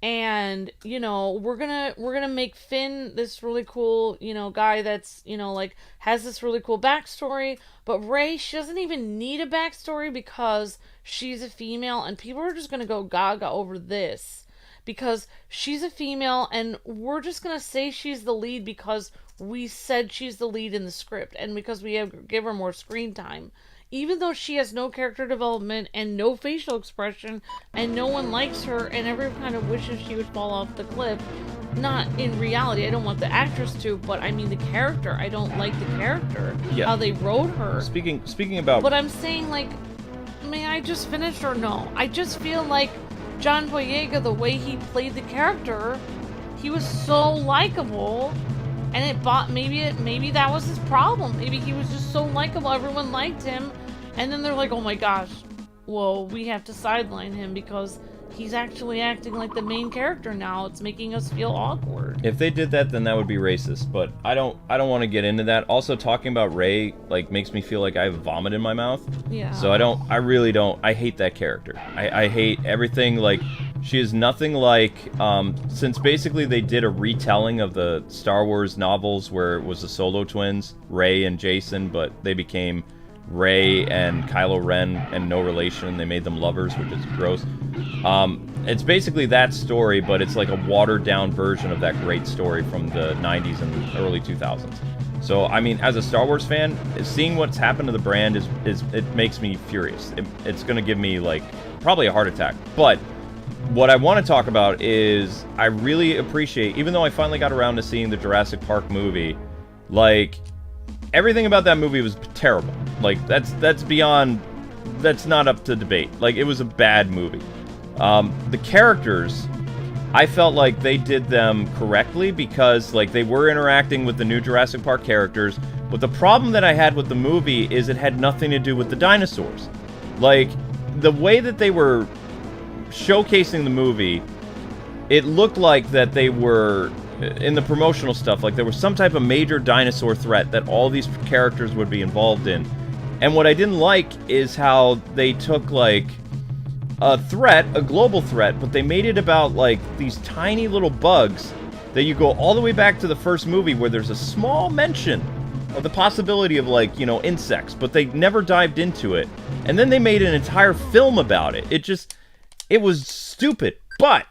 And, you know, we're gonna make Finn this really cool, you know, guy that's, you know, like, has this really cool backstory. But Rey, she doesn't even need a backstory because she's a female, and people are just gonna go gaga over this. Because she's a female, and we're just gonna say she's the lead because we said she's the lead in the script, and because we give her more screen time. Even though she has no character development and no facial expression, and no one likes her, and everyone kind of wishes she would fall off the cliff. Not in reality, I don't want the actress to, but I mean the character. I don't like the character. Yeah. How they wrote her. Speaking about... But I'm saying, like, may I just finish or no? I just feel like John Boyega, the way he played the character, he was so likable. And maybe that was his problem. Maybe he was just so likable, everyone liked him, and then they're like, oh my gosh, well, we have to sideline him because he's actually acting like the main character now. It's making us feel awkward. If they did that, then that would be racist, but I don't want to get into that. Also, talking about Rey, like, makes me feel like I have vomit in my mouth. Yeah. So I really don't, I hate that character. I hate everything, like, she is nothing like, since basically they did a retelling of the Star Wars novels where it was the Solo twins, Rey and Jason, but they became Rey and Kylo Ren and no relation. They made them lovers, which is gross. It's basically that story, but it's like a watered down version of that great story from the 90s and early 2000s. So, I mean, as a Star Wars fan, seeing what's happened to the brand it makes me furious. It's going to give me, like, probably a heart attack. But what I want to talk about is I really appreciate, even though I finally got around to seeing the Jurassic Park movie, like, everything about that movie was terrible. Like, that's beyond, that's not up to debate. Like, it was a bad movie. The characters, I felt like they did them correctly because, like, they were interacting with the new Jurassic Park characters, but the problem that I had with the movie is it had nothing to do with the dinosaurs. Like, the way that they were showcasing the movie, it looked like that they were, in the promotional stuff, like there was some type of major dinosaur threat that all these characters would be involved in. And what I didn't like is how they took, like, a threat, a global threat, but they made it about, like, these tiny little bugs that you go all the way back to the first movie where there's a small mention of the possibility of, like, you know, insects, but they never dived into it. And then they made an entire film about it. It was stupid. But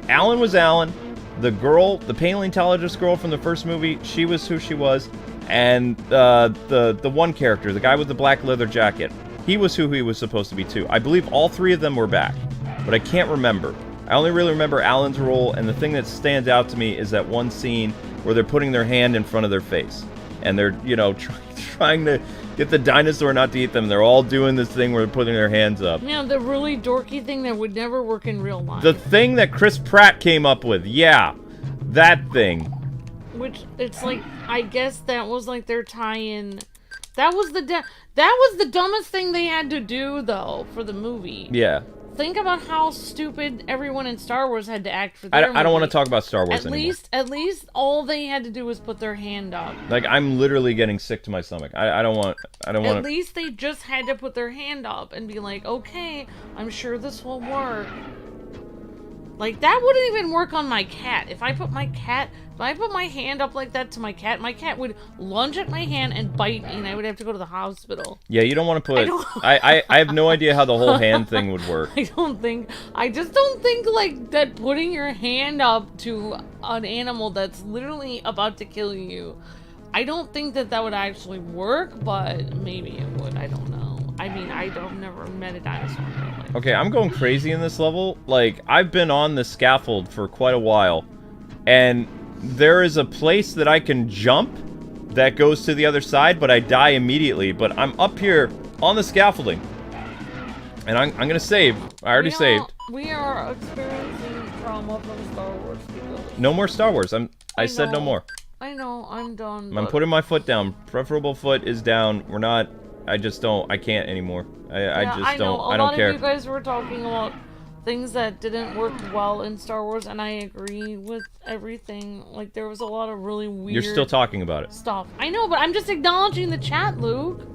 Alan was Alan. The girl, the paleontologist girl from the first movie, she was who she was. And the one character, the guy with the black leather jacket, he was who he was supposed to be too. I believe all three of them were back, but I can't remember. I only really remember Alan's role, and the thing that stands out to me is that one scene where they're putting their hand in front of their face. And they're, you know, trying to get the dinosaur not to eat them. They're all doing this thing where they're putting their hands up. Yeah, the really dorky thing that would never work in real life. The thing that Chris Pratt came up with, yeah, that thing. Which, it's like, I guess that was like their tie-in. That was the dumbest thing they had to do, though, for the movie. Yeah. Think about how stupid everyone in Star Wars had to act for their movie. I don't want to talk about Star Wars anymore. At least all they had to do was put their hand up. Like, I'm literally getting sick to my stomach. I don't want. At least they just had to put their hand up and be like, okay, I'm sure this will work. Like, that wouldn't even work on my cat. If I put my hand up like that to my cat would lunge at my hand and bite me, and I would have to go to the hospital. Yeah, you don't want to put... I have no idea how the whole hand thing would work. I just don't think, like, that putting your hand up to an animal that's literally about to kill you, I don't think that would actually work, but maybe it would. I don't know. I mean, I've never met a dinosaur in real life. Okay, I'm going crazy in this level. Like, I've been on the scaffold for quite a while, and there is a place that I can jump that goes to the other side, but I die immediately. But I'm up here on the scaffolding, and I'm gonna save. I already saved. We are experiencing trauma from Star Wars people. No more Star Wars. I said no more. I know, I'm done. I'm putting my foot down. Preferable foot is down. We're not... I just don't... I can't anymore. I just don't... I don't care. A lot of you guys were talking about things that didn't work well in Star Wars, and I agree with everything. Like, there was a lot of really weird... You're still talking about it. Stuff. I know, but I'm just acknowledging the chat, Luke.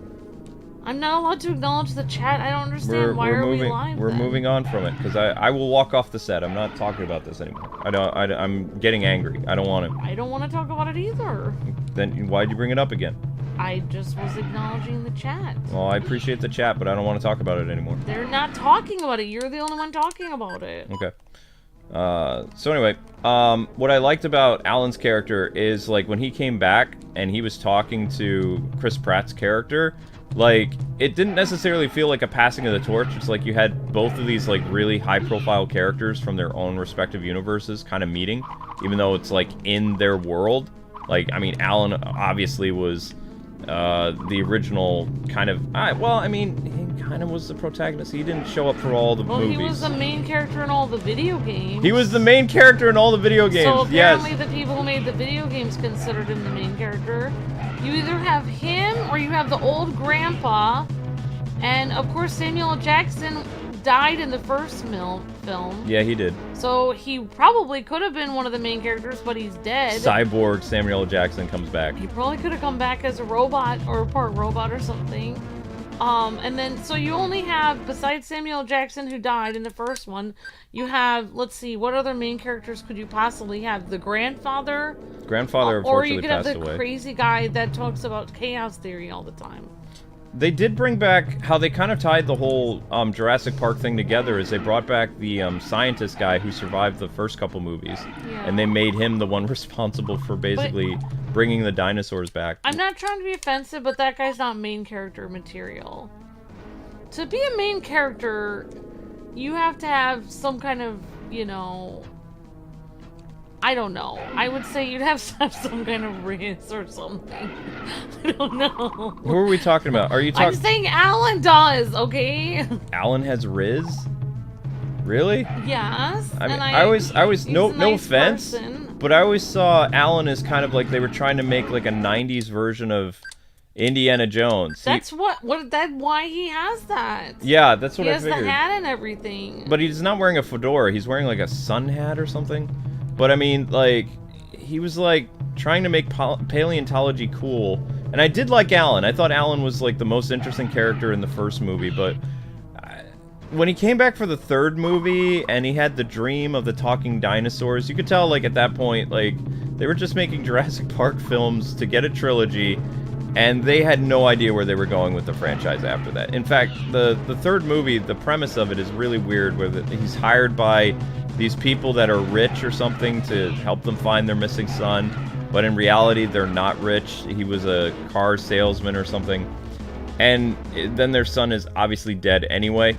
I'm not allowed to acknowledge the chat. I don't understand. Why are we live We're moving on from it, because I will walk off the set. I'm not talking about this anymore. I'm getting angry. I don't want to. I don't want to talk about it either. Then why'd you bring it up again? I just was acknowledging the chat. Well, I appreciate the chat, but I don't want to talk about it anymore. They're not talking about it. You're the only one talking about it. Okay. So anyway, what I liked about Alan's character is, like, when he came back and he was talking to Chris Pratt's character, like, it didn't necessarily feel like a passing of the torch. It's like you had both of these, like, really high-profile characters from their own respective universes kind of meeting, even though it's, like, in their world. Like, I mean, Alan obviously was... the original kind of... well, I mean, he kind of was the protagonist. He didn't show up for all the movies. He was the main character in all the video games. He was the main character in all the video games, so apparently the people who made the video games considered him the main character. You either have him, or you have the old grandpa, and of course Samuel L. Jackson died in the first film. Yeah, he did. So he probably could have been one of the main characters, but he's dead. Cyborg Samuel L. Jackson comes back. He probably could have come back as a robot, or a part robot or something. And then, so you only have, besides Samuel L. Jackson, who died in the first one, you have, let's see, what other main characters could you possibly have? The grandfather? Grandfather unfortunately passed away. Or you could have the crazy guy that talks about chaos theory all the time. They did bring back how they kind of tied the whole Jurassic Park thing together is they brought back the scientist guy who survived the first couple movies. Yeah. And they made him the one responsible for basically bringing the dinosaurs back. I'm not trying to be offensive, but that guy's not main character material. To be a main character, you have to have some kind of, you know, I don't know. I would say you'd have to have some kind of riz or something. I don't know. Who are we talking about? Are you talking? I'm saying Alan does, okay? Alan has riz? Really? Yes. I mean, and I always no nice offense, person. but I always saw Alan as kind of like they were trying to make like a '90s version of Indiana Jones. That's why he has that. Yeah, that's what I figured. He has the hat and everything. But he's not wearing a fedora. He's wearing like a sun hat or something. But I mean, like, he was like trying to make paleontology cool. And I did like Alan. I thought Alan was like the most interesting character in the first movie. But when he came back for the third movie and he had the dream of the talking dinosaurs, you could tell like at that point, like, they were just making Jurassic Park films to get a trilogy. And they had no idea where they were going with the franchise after that. In fact, the third movie, the premise of it is really weird, where he's hired by these people that are rich or something to help them find their missing son, but in reality, they're not rich. He was a car salesman or something. And then their son is obviously dead anyway,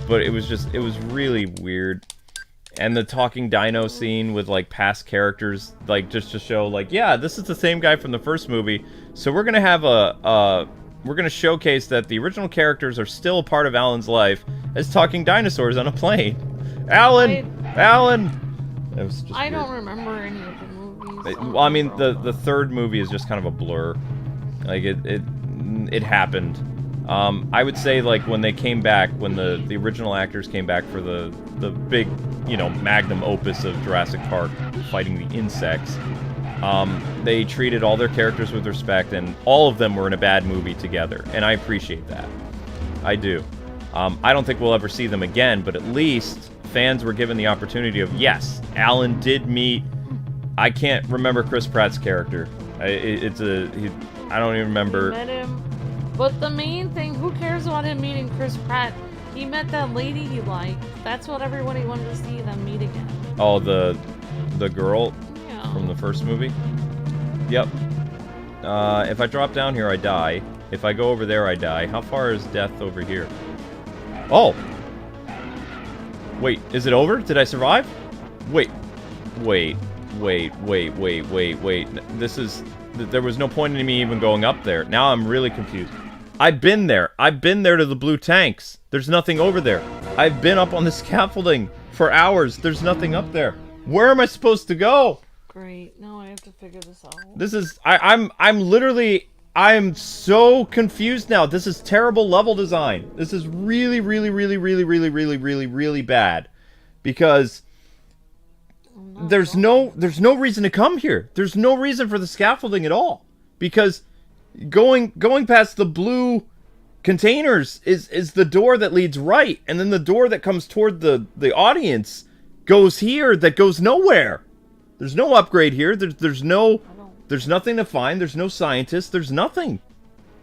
but it was really weird. And the talking dino scene with, like, past characters, like, just to show, like, yeah, this is the same guy from the first movie. So we're gonna have we're gonna showcase that the original characters are still a part of Alan's life as talking dinosaurs on a plane. Alan! It was just I weird. don't remember any of the movies. Well, I mean, the third movie is just kind of a blur. Like, it happened. I would say, like, when they came back, when the original actors came back for the big, you know, magnum opus of Jurassic Park, fighting the insects, they treated all their characters with respect, and all of them were in a bad movie together, and I appreciate that. I do. I don't think we'll ever see them again, but at least fans were given the opportunity of, yes, Alan did meet... I can't remember Chris Pratt's character. I don't even remember... He met him. But the main thing, who cares about him meeting Chris Pratt? He met that lady he liked. That's what everybody wanted to see them meet again. Oh, the girl Yeah. from the first movie? Yep. If I drop down here, I die. If I go over there, I die. How far is death over here? Oh! Wait, is it over? Did I survive? Wait. This is... There was no point in me even going up there. Now I'm really confused. I've been there. I've been there to the blue tanks. There's nothing over there. I've been up on the scaffolding for hours. There's nothing up there. Where am I supposed to go? Great. Now I have to figure this out. This is... I'm so confused now. This is terrible level design. This is really bad. Because... There's no reason to come here. There's no reason for the scaffolding at all. Because going past the blue containers is the door that leads right, and then the door that comes toward the audience goes here that goes nowhere. There's no upgrade here. There's nothing to find. There's no scientists. There's nothing.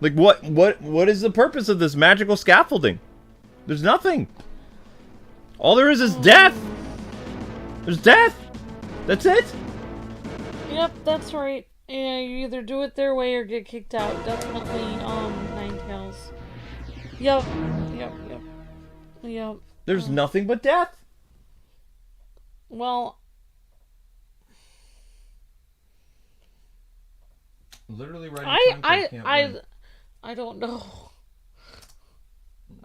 Like what is the purpose of this magical scaffolding? There's nothing. All there is death. There's death. That's it? Yep, that's right. Yeah, you either do it their way or get kicked out. Definitely, Ninetales. Yep. There's nothing but death. Well... Literally writing I don't know.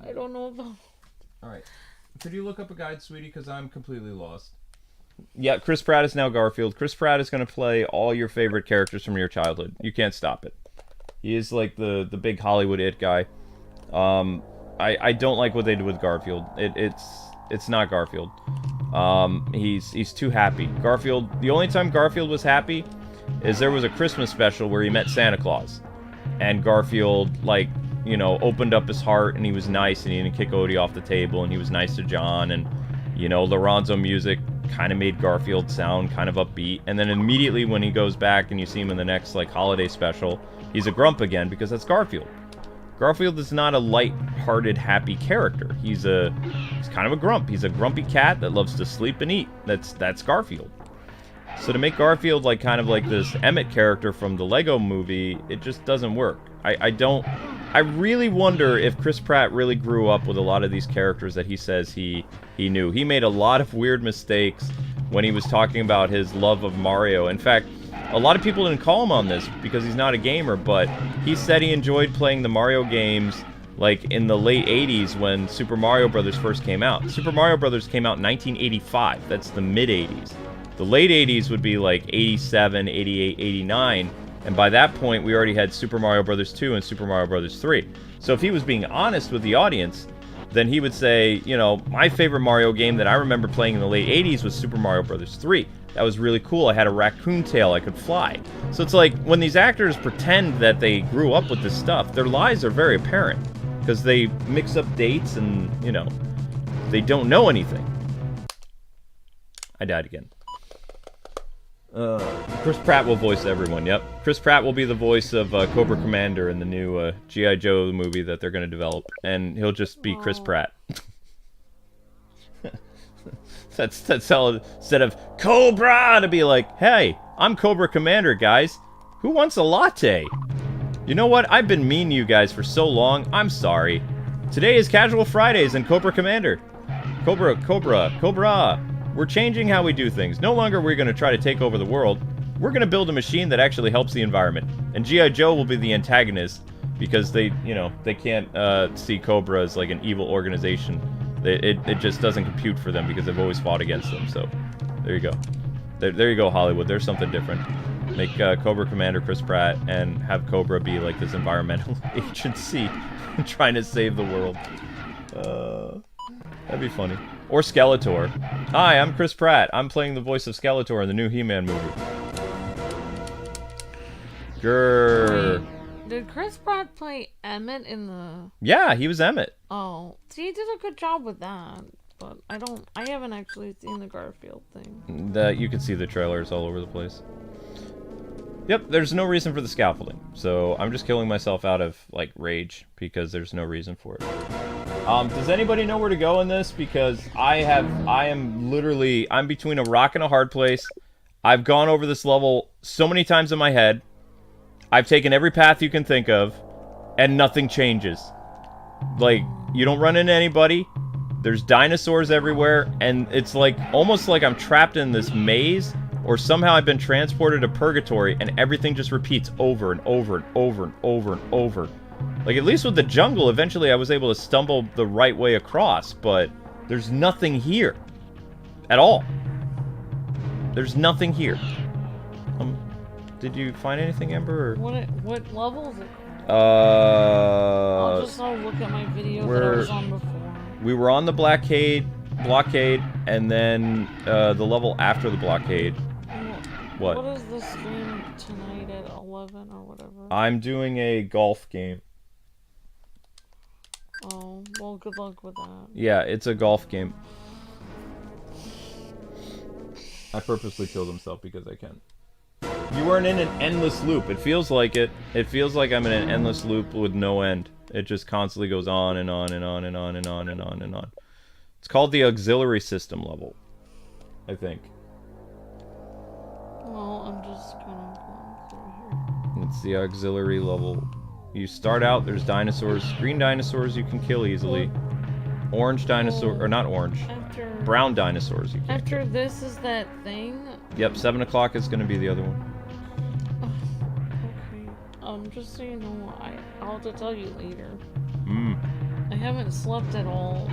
I don't know about... Alright. Could you look up a guide, sweetie? Because I'm completely lost. Yeah, Chris Pratt is now Garfield. Chris Pratt is going to play all your favorite characters from your childhood. You can't stop it. He is like the big Hollywood it guy. I don't like what they did with Garfield. It's not Garfield. He's too happy. Garfield, the only time Garfield was happy is there was a Christmas special where he met Santa Claus. And Garfield, like, you know, opened up his heart and he was nice and he didn't kick Odie off the table and he was nice to John and, you know, Lorenzo music kind of made Garfield sound kind of upbeat. And then immediately when he goes back and you see him in the next, like, holiday special, he's a grump again because that's Garfield. Garfield is not a light-hearted, happy character. He's kind of a grump. He's a grumpy cat that loves to sleep and eat. That's Garfield. So to make Garfield like kind of like this Emmett character from the Lego movie, it just doesn't work. I really wonder if Chris Pratt really grew up with a lot of these characters that he says he knew. He made a lot of weird mistakes when he was talking about his love of Mario. In fact, a lot of people didn't call him on this because he's not a gamer, but he said he enjoyed playing the Mario games like in the late 80s when Super Mario Brothers first came out. Super Mario Brothers came out in 1985. That's the mid 80s. The late 80s would be like 87, 88, 89, and by that point we already had Super Mario Brothers 2 and Super Mario Brothers 3. So if he was being honest with the audience, then he would say, you know, my favorite Mario game that I remember playing in the late 80s was Super Mario Brothers 3. That was really cool. I had a raccoon tail. I could fly. So it's like, when these actors pretend that they grew up with this stuff, their lies are very apparent. Because they mix up dates and, you know, they don't know anything. I died again. Chris Pratt will voice everyone, yep. Chris Pratt will be the voice of Cobra Commander in the new G.I. Joe movie that they're going to develop. And he'll just be Chris Pratt. That's how, instead of Cobra, to be like, hey, I'm Cobra Commander, guys. Who wants a latte? You know what? I've been mean to you guys for so long. I'm sorry. Today is Casual Fridays and Cobra Commander. Cobra. We're changing how we do things. No longer we're going to try to take over the world. We're going to build a machine that actually helps the environment. And G.I. Joe will be the antagonist because they, you know, they can't see Cobra as like an evil organization. It just doesn't compute for them because they've always fought against them. So, there you go. There you go, Hollywood. There's something different. Make Cobra Commander Chris Pratt and have Cobra be like this environmental agency trying to save the world. That'd be funny. Or Skeletor. Hi, I'm Chris Pratt. I'm playing the voice of Skeletor in the new He-Man movie. Grrr. Wait, did Chris Pratt play Emmett in the... Yeah, he was Emmett. Oh, see, he did a good job with that. But I haven't actually seen the Garfield thing. You can see the trailers all over the place. Yep, there's no reason for the scaffolding. So I'm just killing myself out of, like, rage because there's no reason for it. Does anybody know where to go in this? Because I'm between a rock and a hard place. I've gone over this level so many times in my head. I've taken every path you can think of, and nothing changes. Like, you don't run into anybody. There's dinosaurs everywhere, and it's like, almost like I'm trapped in this maze, or somehow I've been transported to purgatory, and everything just repeats over and over and over and over and over. Like, at least with the jungle, eventually I was able to stumble the right way across, but there's nothing here. At all. There's nothing here. Did you find anything, Ember? Or? What level is it? I'll just look at my video that I was on before. We were on the blockade, and then the level after the blockade. What? What is the stream tonight at 11 or whatever? I'm doing a golf game. Oh, well, good luck with that. Yeah, it's a golf game. I purposely killed himself because I can. You weren't in an endless loop. It feels like it. It feels like I'm in an endless loop with no end. It just constantly goes on and on and on and on and on and on and on. It's called the auxiliary system level, I think. Well, I'm just gonna go through here. It's the auxiliary level. You start out, there's dinosaurs. Green dinosaurs you can kill easily. Orange dinosaur, or not orange. Brown dinosaurs you can't After kill. this is that thing? Yep, 7 o'clock is going to be the other one. Okay. Just so you know, I'll have to tell you later. Hmm. I haven't slept at all.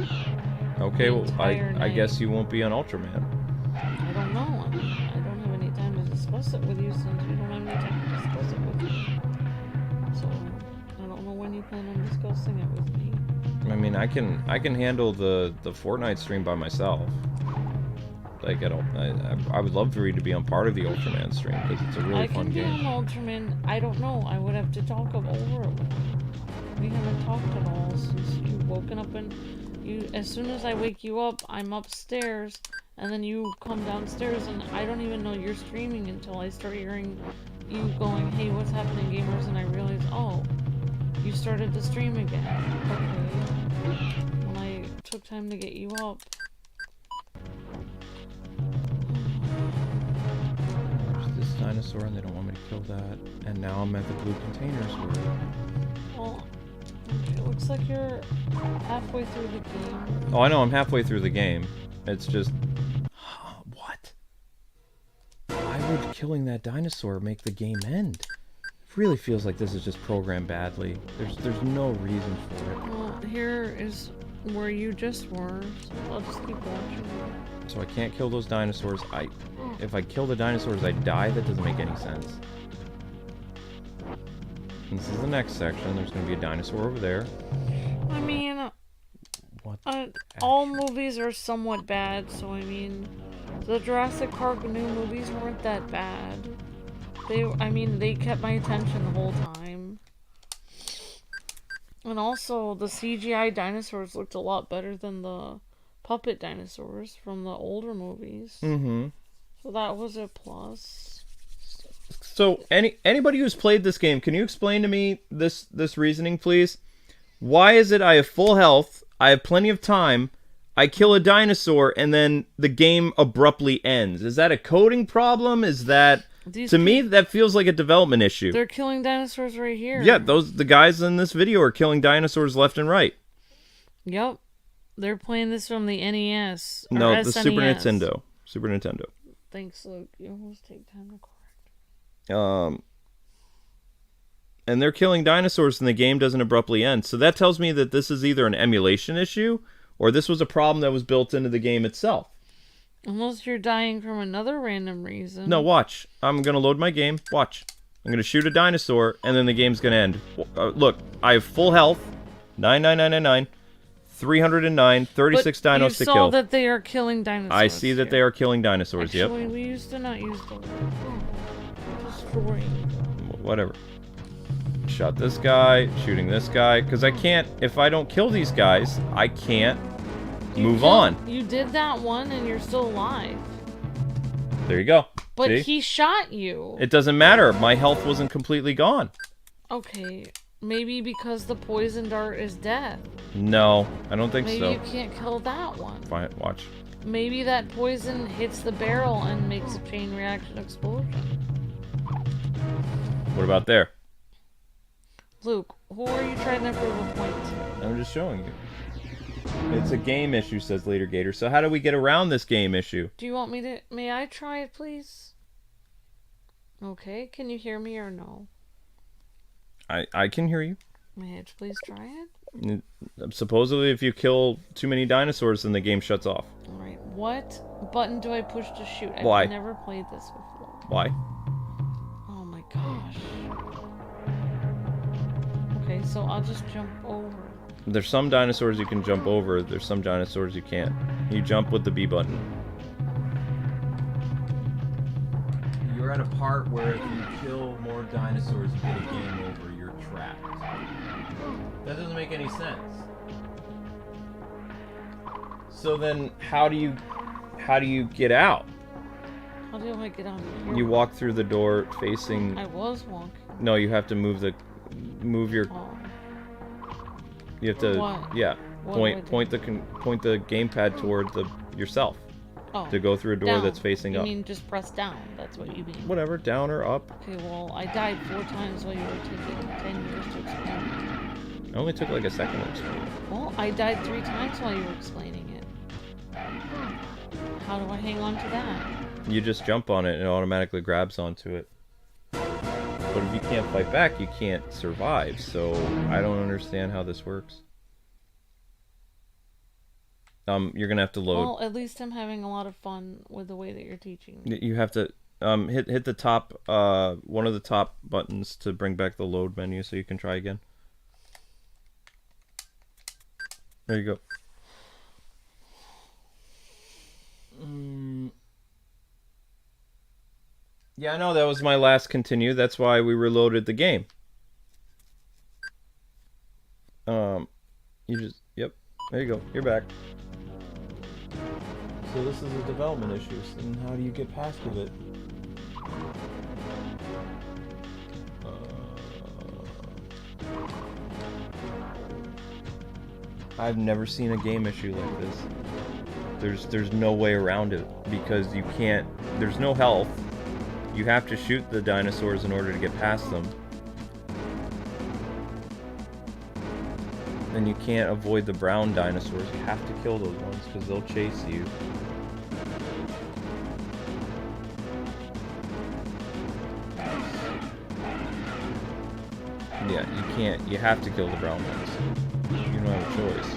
Okay, well, I guess you won't be on Ultraman. I don't know. I don't have any time to discuss it with you since you don't have any time to discuss it with me. So, I don't know when you plan on discussing it with me. I mean, I can handle the Fortnite stream by myself. Like, I would love for you to be on part of the Ultraman stream because it's a really fun game. I can be on Ultraman. I don't know. I would have to talk over it with you. We haven't talked at all since you've woken up, and as soon as I wake you up, I'm upstairs, and then you come downstairs, and I don't even know you're streaming until I start hearing you going, hey, what's happening, gamers? And I realize, oh, you started to stream again. Okay. When I took time to get you up. dinosaur and they don't want me to kill that. And now I'm at the blue containers where... Well, it looks like you're halfway through the game. Oh, I know, I'm halfway through the game. It's just... What? Why would killing that dinosaur make the game end? It really feels like this is just programmed badly. There's no reason for it. Well, here is where you just were, so I'll just keep watching. So I can't kill those dinosaurs. If I kill the dinosaurs, I die? That doesn't make any sense. And this is the next section. There's going to be a dinosaur over there. I mean, what all movies are somewhat bad, so I mean, the Jurassic Park new movies weren't that bad. They kept my attention the whole time. And also, the CGI dinosaurs looked a lot better than the puppet dinosaurs from the older movies. Mm-hmm. So that was a plus. So, anybody who's played this game, can you explain to me this reasoning, please? Why is it I have full health, I have plenty of time, I kill a dinosaur, and then the game abruptly ends? Is that a coding problem? Is that... To me, that feels like a development issue. They're killing dinosaurs right here. Yeah, the guys in this video are killing dinosaurs left and right. Yep. They're playing this from the NES. No, SNES. the Super Nintendo. Super Nintendo. Thanks, Luke. You almost take time to correct. And they're killing dinosaurs and the game doesn't abruptly end. So that tells me that this is either an emulation issue or this was a problem that was built into the game itself. Unless you're dying from another random reason. No, watch. I'm going to load my game. Watch. I'm going to shoot a dinosaur, and then the game's going to end. Look, I have full health. 99999. 309. 36 dinos to kill. You saw that they are killing dinosaurs. I see that they are killing dinosaurs, Actually, we used to not use the word destroying. Whatever. Shot this guy. Shooting this guy. Because I can't... If I don't kill these guys, I can't... move on. You did that one and you're still alive. There you go. But see? He shot you. It doesn't matter. My health wasn't completely gone. Okay. Maybe because the poison dart is death. No, I don't think so. Maybe you can't kill that one. Fine, watch. Maybe that poison hits the barrel and makes a chain reaction explosion. What about there? Luke, who are you trying to prove a point to? I'm just showing you. It's a game issue, says Later Gator. So how do we get around this game issue? Do you want me to... May I try it, please? Okay, can you hear me or no? I can hear you. May I please try it? Supposedly, if you kill too many dinosaurs, then the game shuts off. Alright, what button do I push to shoot? Why? I've never played this before. Why? Oh my gosh. Okay, so I'll just jump over. There's some dinosaurs you can jump over. There's some dinosaurs you can't. You jump with the B button. You're at a part where if you kill more dinosaurs, you get a game over. You're trapped. That doesn't make any sense. So then, how do you get out? How do I get out of here? You walk through the door facing... I was walking. No, you have to move your... Oh. You have to... What? Yeah. What point the gamepad toward yourself. Oh. To go through a door Down. that's facing up. You mean just press down? That's what you mean. Whatever, down or up. Okay, well, I died 4 times while you were taking 10 years to explain It only took like a second to explain. Well, I died 3 times while you were explaining it. How do I hang on to that? You just jump on it and it automatically grabs onto it. But if you can't fight back, you can't survive. So I don't understand how this works. You're gonna have to load. Well, at least I'm having a lot of fun with the way that you're teaching me. You have to hit the top one of the top buttons to bring back the load menu so you can try again. There you go. Yeah, I know that was my last continue. That's why we reloaded the game. Yep. There you go. You're back. So this is a development issue. And how do you get past of it? I've never seen a game issue like this. There's no way around it because you can't. There's no health. You have to shoot the dinosaurs in order to get past them. And you can't avoid the brown dinosaurs. You have to kill those ones because they'll chase you. Yeah, you can't. You have to kill the brown ones. You don't have a choice.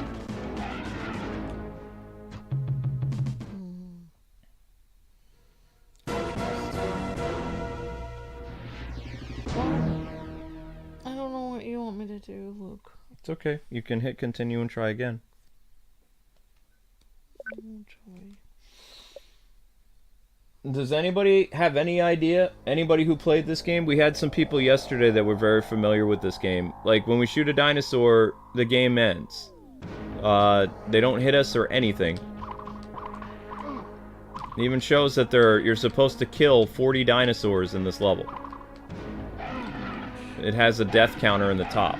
I don't know what you want me to do, Luke. It's okay. You can hit continue and try again. Does anybody have any idea? Anybody who played this game? We had some people yesterday that were very familiar with this game. Like, when we shoot a dinosaur, the game ends. They don't hit us or anything. It even shows that you're supposed to kill 40 dinosaurs in this level. It has a death counter in the top.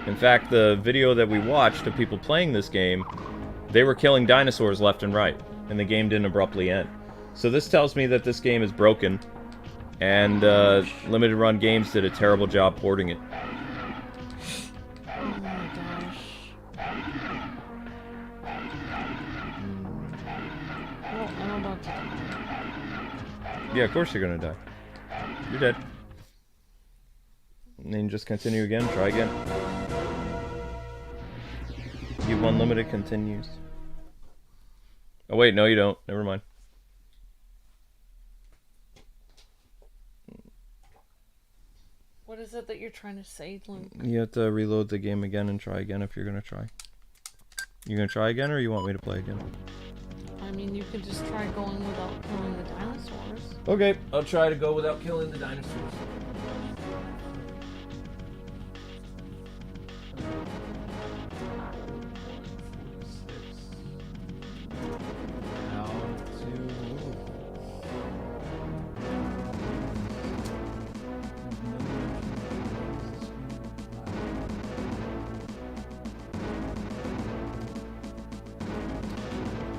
In fact, the video that we watched of people playing this game, they were killing dinosaurs left and right, and the game didn't abruptly end. So this tells me that this game is broken, and Limited Run Games did a terrible job porting it. Oh my gosh. Well, I'm about to die. Yeah, of course you're gonna die. You're dead. And then just continue again, try again. You have unlimited continues. Oh wait, no you don't. Never mind. What is it that you're trying to say, Luke? You have to reload the game again and try again if you're gonna try. You gonna try again, or you want me to play again? I mean, you could just try going without killing the dinosaurs. Okay, I'll try to go without killing the dinosaurs.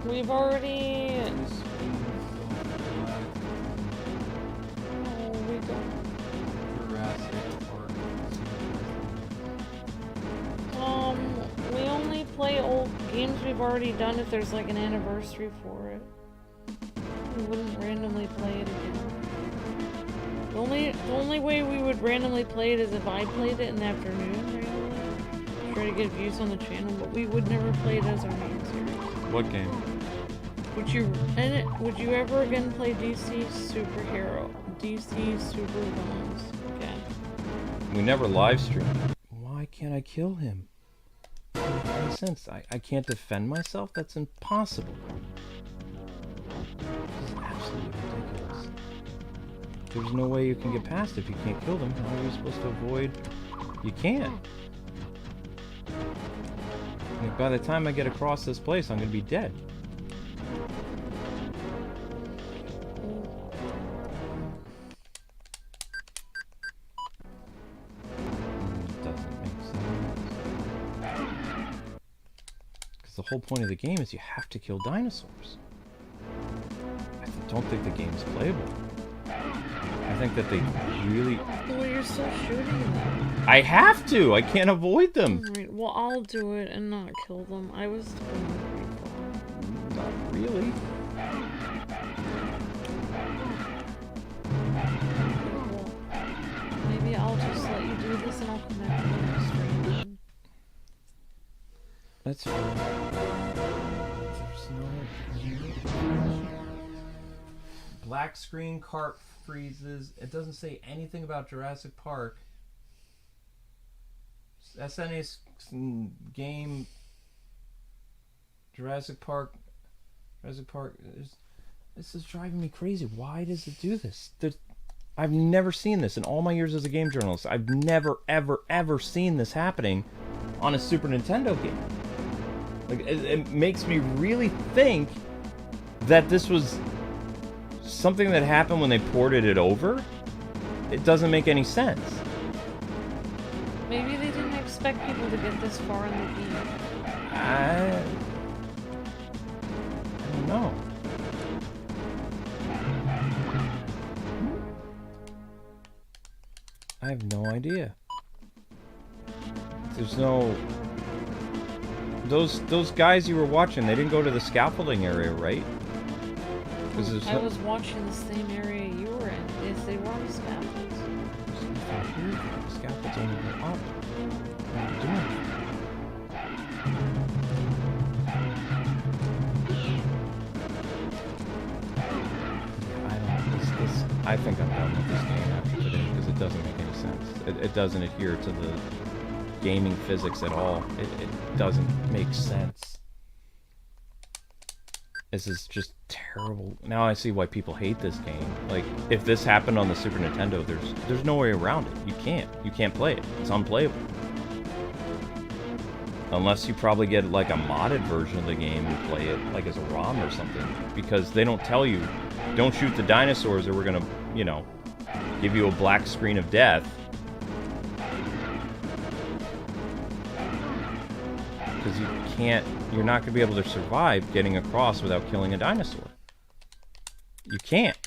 We've already... Oh, we don't... Jurassic Park. We only play old games we've already done if there's like an anniversary for it. We wouldn't randomly play it again. The only way we would randomly play it is if I played it in the afternoon randomly. Try to get views on the channel, but we would never play it as our main series. What game? Would you ever again play DC Supervillains again? We never live streamed. Why can't I kill him? It doesn't make any sense. I can't defend myself? That's impossible. This is absolutely ridiculous. There's no way you can get past if you can't kill them. How are you supposed to avoid? You can't. Like, by the time I get across this place, I'm gonna be dead. The whole point of the game is you have to kill dinosaurs. I don't think the game is playable. I think that they really... Well, you're still shooting them. I have to! I can't avoid them! Alright, well, I'll do it and not kill them. I was going pretty far. Not really. Well, maybe I'll just let you do this and I'll come back to the next stream. That's fine. There's no... Black screen, cart freezes. It doesn't say anything about Jurassic Park. SNES game... Jurassic Park... This is driving me crazy. Why does it do this? I've never seen this in all my years as a game journalist. I've never, ever, ever seen this happening on a Super Nintendo game. Like, it makes me really think that this was something that happened when they ported it over. It doesn't make any sense. Maybe they didn't expect people to get this far in the game. I don't know. I have no idea. There's no... Those guys you were watching, they didn't go to the scaffolding area, right? I was watching the same area you were in. Yes, they were on the scaffolds. The scaffolds only go up. What are you doing? I think I'm done with this game after today because it doesn't make any sense. It doesn't adhere to the gaming physics at all. It doesn't make sense. This is just terrible. Now I see why people hate this game. Like, if this happened on the Super Nintendo, there's no way around it. You can't play it. It's unplayable. Unless you probably get like a modded version of the game and play it like as a ROM or something. Because they don't tell you, don't shoot the dinosaurs or we're gonna, you know, give you a black screen of death. Because you're not gonna be able to survive getting across without killing a dinosaur. You can't.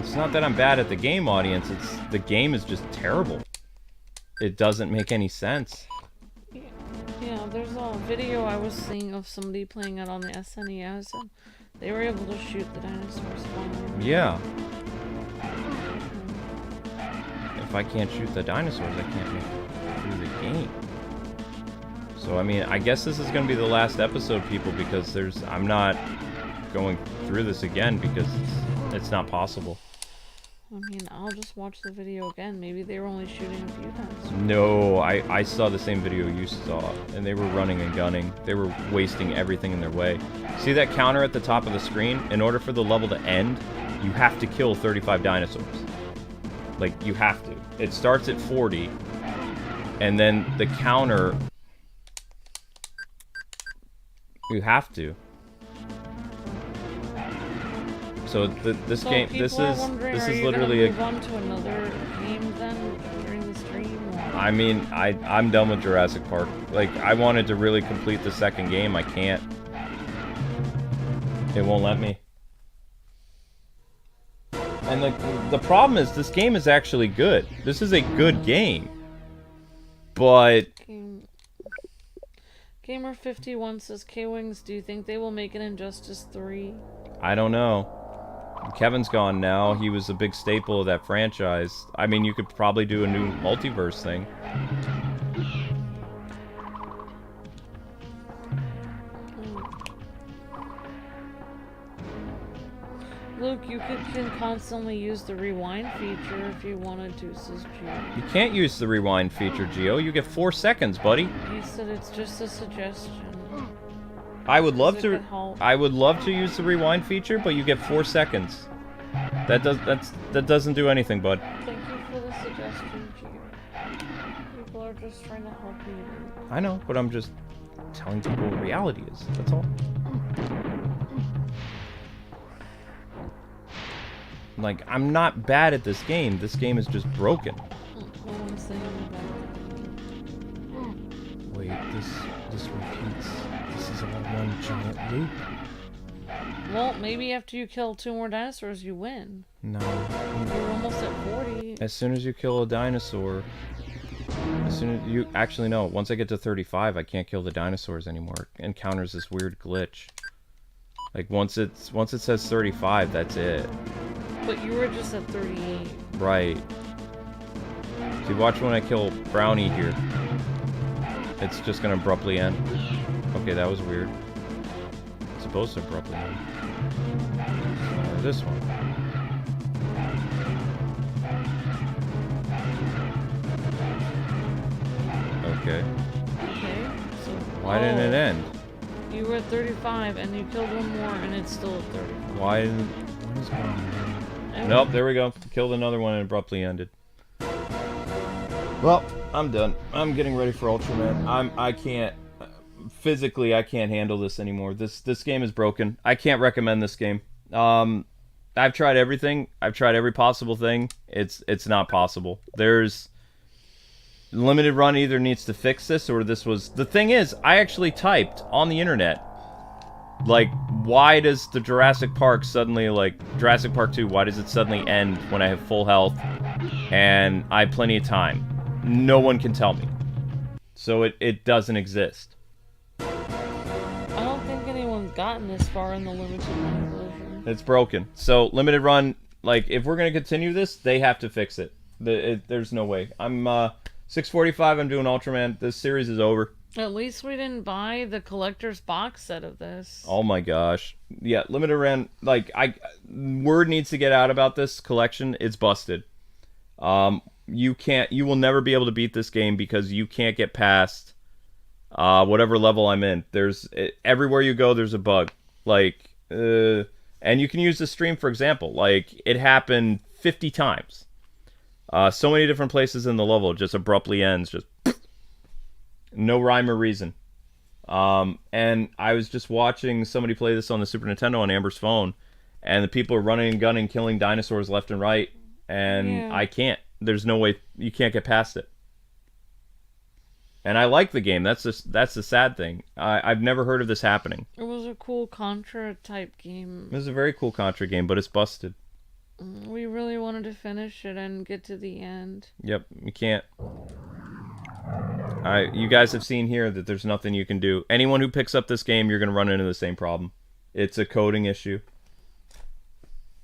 It's not that I'm bad at the game, audience, it's the game is just terrible. It doesn't make any sense. Yeah, there's a video I was seeing of somebody playing it on the SNES, and they were able to shoot the dinosaurs fine. Yeah. If I can't shoot the dinosaurs, I can't make it through the game. So, I mean, I guess this is going to be the last episode, people, because I'm not going through this again because it's not possible. I mean, I'll just watch the video again. Maybe they were only shooting a few times. No, I saw the same video you saw, and they were running and gunning. They were wasting everything in their way. See that counter at the top of the screen? In order for the level to end, you have to kill 35 dinosaurs. Like, you have to. It starts at 40, and then the counter... You have to. So this game, this is literally a. Move on to another game then during the stream. Or? I mean, I'm done with Jurassic Park. Like, I wanted to really complete the second game. I can't. It won't let me. And the problem is, this game is actually good. This is a good game. But... Gamer51 says, Kwings, do you think they will make an Injustice 3? I don't know. Kevin's gone now. He was a big staple of that franchise. I mean, you could probably do a new multiverse thing. Luke, you can constantly use the rewind feature if you wanted to, says Gio. You can't use the rewind feature, Gio. You get 4 seconds, buddy. He said it's just a suggestion. I would love to. I would love to use the rewind feature, but you get 4 seconds. That doesn't do anything, bud. Thank you for the suggestion, Gio. People are just trying to help you. I know, but I'm just telling people what reality is. That's all. Like, I'm not bad at this game. This game is just broken. No one's saying about it. Wait, this repeats. This is all one giant loop. Well, maybe after you kill 2 more dinosaurs, you win. No. You're almost at 40. As soon as you kill a dinosaur... As soon as you... Actually, no. Once I get to 35, I can't kill the dinosaurs anymore. It encounters this weird glitch. Like, once it says 35, that's it. But you were just at 38. Right. See, watch when I kill Brownie here. It's just gonna abruptly end. Okay, that was weird. It's supposed to abruptly end. This one. Okay. Okay, so... Why didn't it end? You were at 35, and you killed 1 more, and it's still at 35. Why didn't... What is going on? Nope, there we go. Killed another one and abruptly ended. Well, I'm done. I'm getting ready for Ultraman. I can't... Physically, I can't handle this anymore. This game is broken. I can't recommend this game. I've tried everything. I've tried every possible thing. It's not possible. There's... Limited Run either needs to fix this, or this was... The thing is, I actually typed on the internet, like, why does the Jurassic Park suddenly, like, Jurassic Park 2, why does it suddenly end when I have full health and I have plenty of time? No one can tell me. So it doesn't exist. I don't think anyone's gotten this far in the limited run version. It's broken. So, limited run, like, if we're going to continue this, they have to fix it. There's no way. I'm, 645, I'm doing Ultraman. This series is over. At least we didn't buy the collector's box set of this. Oh my gosh. Yeah, limited run, like, word needs to get out about this collection. It's busted. You will never be able to beat this game because you can't get past whatever level I'm in. Everywhere you go, there's a bug. Like, and you can use the stream, for example. Like, it happened 50 times. So many different places in the level, just abruptly ends, just no rhyme or reason. And I was just watching somebody play this on the Super Nintendo on Amber's phone, and the people are running and gunning, killing dinosaurs left and right, and I can't. There's no way, you can't get past it. And I like the game. That's the sad thing. I've never heard of this happening. It was a cool Contra type game. It was a very cool Contra game, but it's busted. We really wanted to finish it and get to the end. Yep, you can't. You guys have seen here that there's nothing you can do. Anyone who picks up this game, you're going to run into the same problem. It's a coding issue.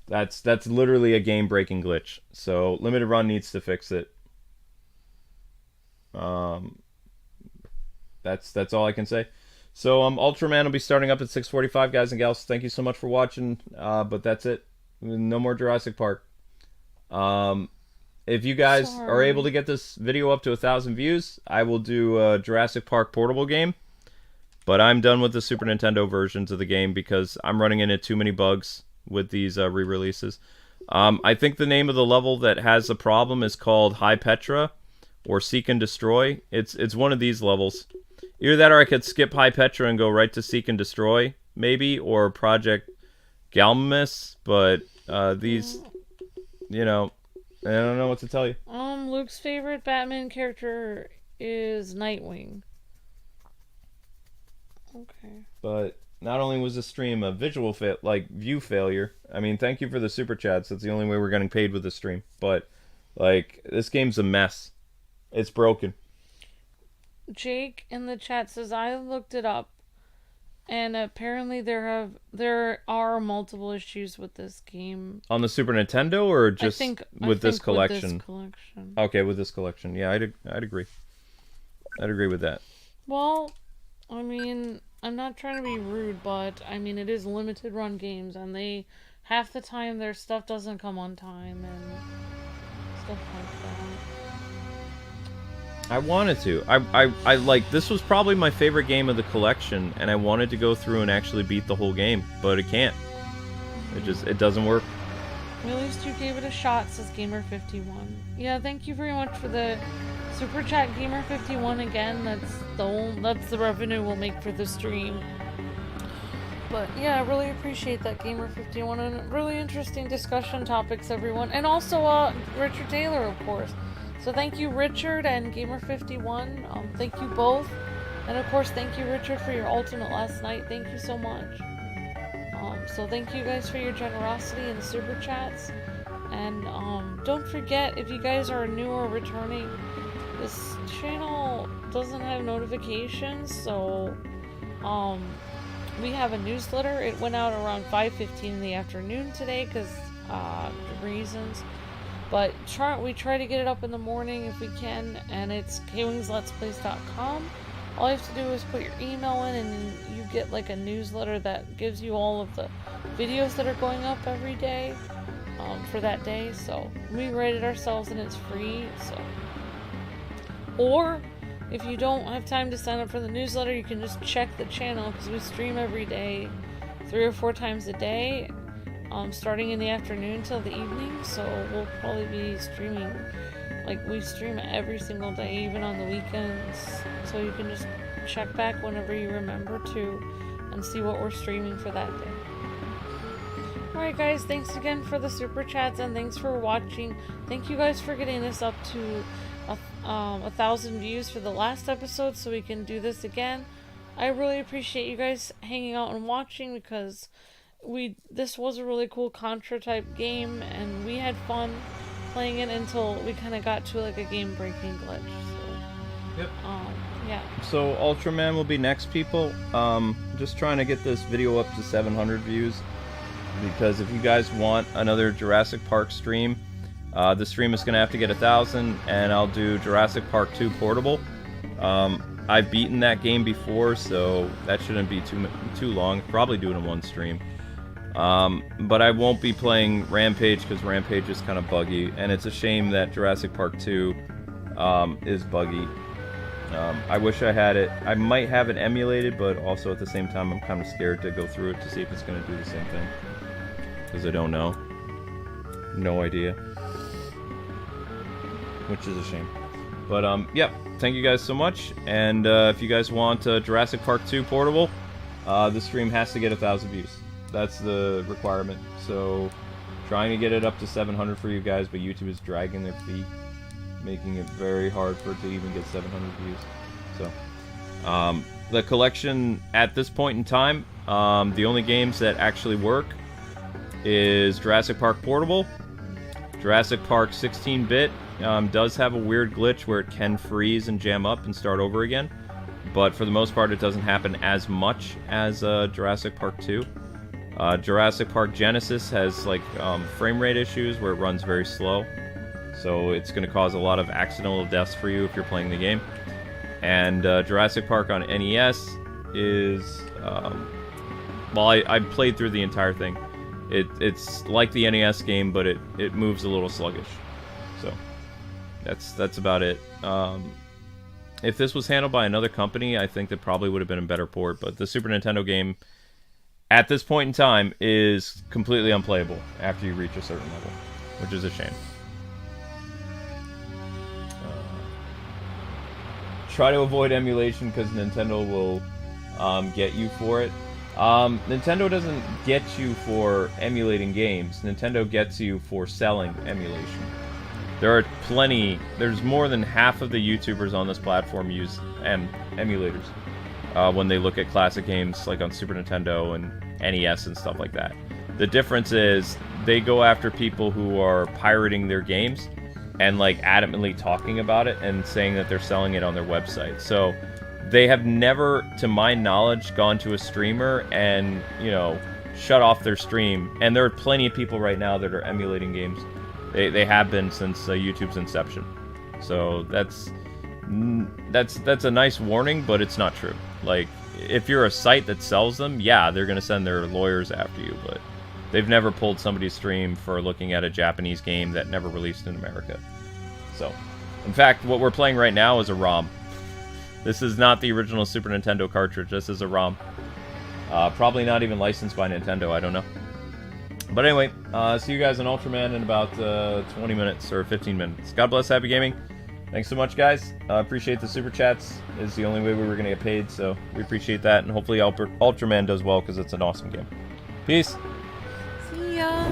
That's literally a game-breaking glitch. So, limited run needs to fix it. That's all I can say. So, Ultraman will be starting up at 6:45, guys and gals. Thank you so much for watching. But that's it. No more Jurassic Park. If you guys are able to get this video up to 1,000 views, I will do a Jurassic Park portable game. But I'm done with the Super Nintendo versions of the game because I'm running into too many bugs with these re-releases. I think the name of the level that has a problem is called High Petra or Seek and Destroy. It's one of these levels. Either that or I could skip High Petra and go right to Seek and Destroy, maybe, or Project Galmamis, but these, you know, I don't know what to tell you. Luke's favorite Batman character is Nightwing. Okay. But not only was the stream a visual view failure. I mean, thank you for the super chats. That's the only way we're getting paid with the stream. But like, this game's a mess. It's broken. Jake in the chat says I looked it up, and apparently there are multiple issues with this game. On the Super Nintendo, or just with this collection? With this collection. Okay, with this collection. Yeah, I'd agree. I'd agree with that. Well, I mean, I'm not trying to be rude, but I mean, it is limited run games, and half the time their stuff doesn't come on time and stuff like that. I wanted to. I like, this was probably my favorite game of the collection, and I wanted to go through and actually beat the whole game, but it can't. It doesn't work. At least you gave it a shot, says Gamer51. Yeah, thank you very much for the super chat, Gamer51. Again, that's the revenue we'll make for the stream. But yeah, I really appreciate that, Gamer51, and really interesting discussion topics, everyone. And also, Richard Taylor, of course. So thank you, Richard and Gamer51. Thank you both. And of course, thank you, Richard, for your ultimate last night. Thank you so much. So thank you guys for your generosity and super chats. And don't forget, if you guys are new or returning, this channel doesn't have notifications. So we have a newsletter. It went out around 5:15 in the afternoon today because reasons. But we try to get it up in the morning if we can, and it's KwingsLetsPlays.com. All you have to do is put your email in, and you get like a newsletter that gives you all of the videos that are going up every day for that day. So we write it ourselves, and it's free. So, or if you don't have time to sign up for the newsletter, you can just check the channel because we stream every day, 3 or 4 times a day. Starting in the afternoon till the evening, so we'll probably be streaming, like we stream every single day, even on the weekends, so you can just check back whenever you remember to and see what we're streaming for that day. Alright guys, thanks again for the super chats, and thanks for watching. Thank you guys for getting this up to 1,000 views for the last episode, so we can do this again. I really appreciate you guys hanging out and watching, because this was a really cool Contra type game, and we had fun playing it until we kind of got to like a game breaking glitch. So, Yep. yeah. So Ultraman will be next, people. Just trying to get this video up to 700 views, because if you guys want another Jurassic Park stream, the stream is going to have to get 1,000, and I'll do Jurassic Park 2 Portable. I've beaten that game before, so that shouldn't be too long. Probably do it in one stream. But I won't be playing Rampage, because Rampage is kind of buggy, and it's a shame that Jurassic Park 2 is buggy. I wish I had it. I might have it emulated, but also at the same time I'm kind of scared to go through it to see if it's going to do the same thing, because I don't know. No idea. Which is a shame. But yeah, thank you guys so much, and if you guys want Jurassic Park 2 Portable, the stream has to get 1,000 views. That's the requirement. So trying to get it up to 700 for you guys, but YouTube is dragging their feet, making it very hard for it to even get 700 views. So the collection at this point in time, the only games that actually work is Jurassic Park Portable. Jurassic Park 16-bit does have a weird glitch where it can freeze and jam up and start over again, but for the most part it doesn't happen as much as Jurassic Park 2. Jurassic Park Genesis has like frame rate issues where it runs very slow, so it's going to cause a lot of accidental deaths for you if you're playing the game. And Jurassic Park on NES is, well, I played through the entire thing. It's like the NES game, but it moves a little sluggish. So that's about it. If this was handled by another company, I think that probably would have been a better port, but the Super Nintendo game at this point in time is completely unplayable after you reach a certain level, which is a shame. Try to avoid emulation, because Nintendo will get you for it. Nintendo doesn't get you for emulating games. Nintendo gets you for selling emulation. There's more than half of the YouTubers on this platform use emulators when they look at classic games like on Super Nintendo and NES and stuff like that. The difference is they go after people who are pirating their games and like adamantly talking about it and saying that they're selling it on their website. So they have never, to my knowledge, gone to a streamer and, you know, shut off their stream. And there are plenty of people right now that are emulating games. They have been since YouTube's inception. So that's a nice warning, but it's not true. Like, if you're a site that sells them, yeah, they're going to send their lawyers after you, but they've never pulled somebody's stream for looking at a Japanese game that never released in America. So, in fact, what we're playing right now is a ROM. This is not the original Super Nintendo cartridge. This is a ROM. Probably not even licensed by Nintendo. I don't know. But anyway, see you guys on Ultraman in about 20 minutes or 15 minutes. God bless, happy gaming. Thanks so much, guys. Appreciate the super chats. It's the only way we were going to get paid, so we appreciate that. And hopefully Ultraman does well, because it's an awesome game. Peace. See ya.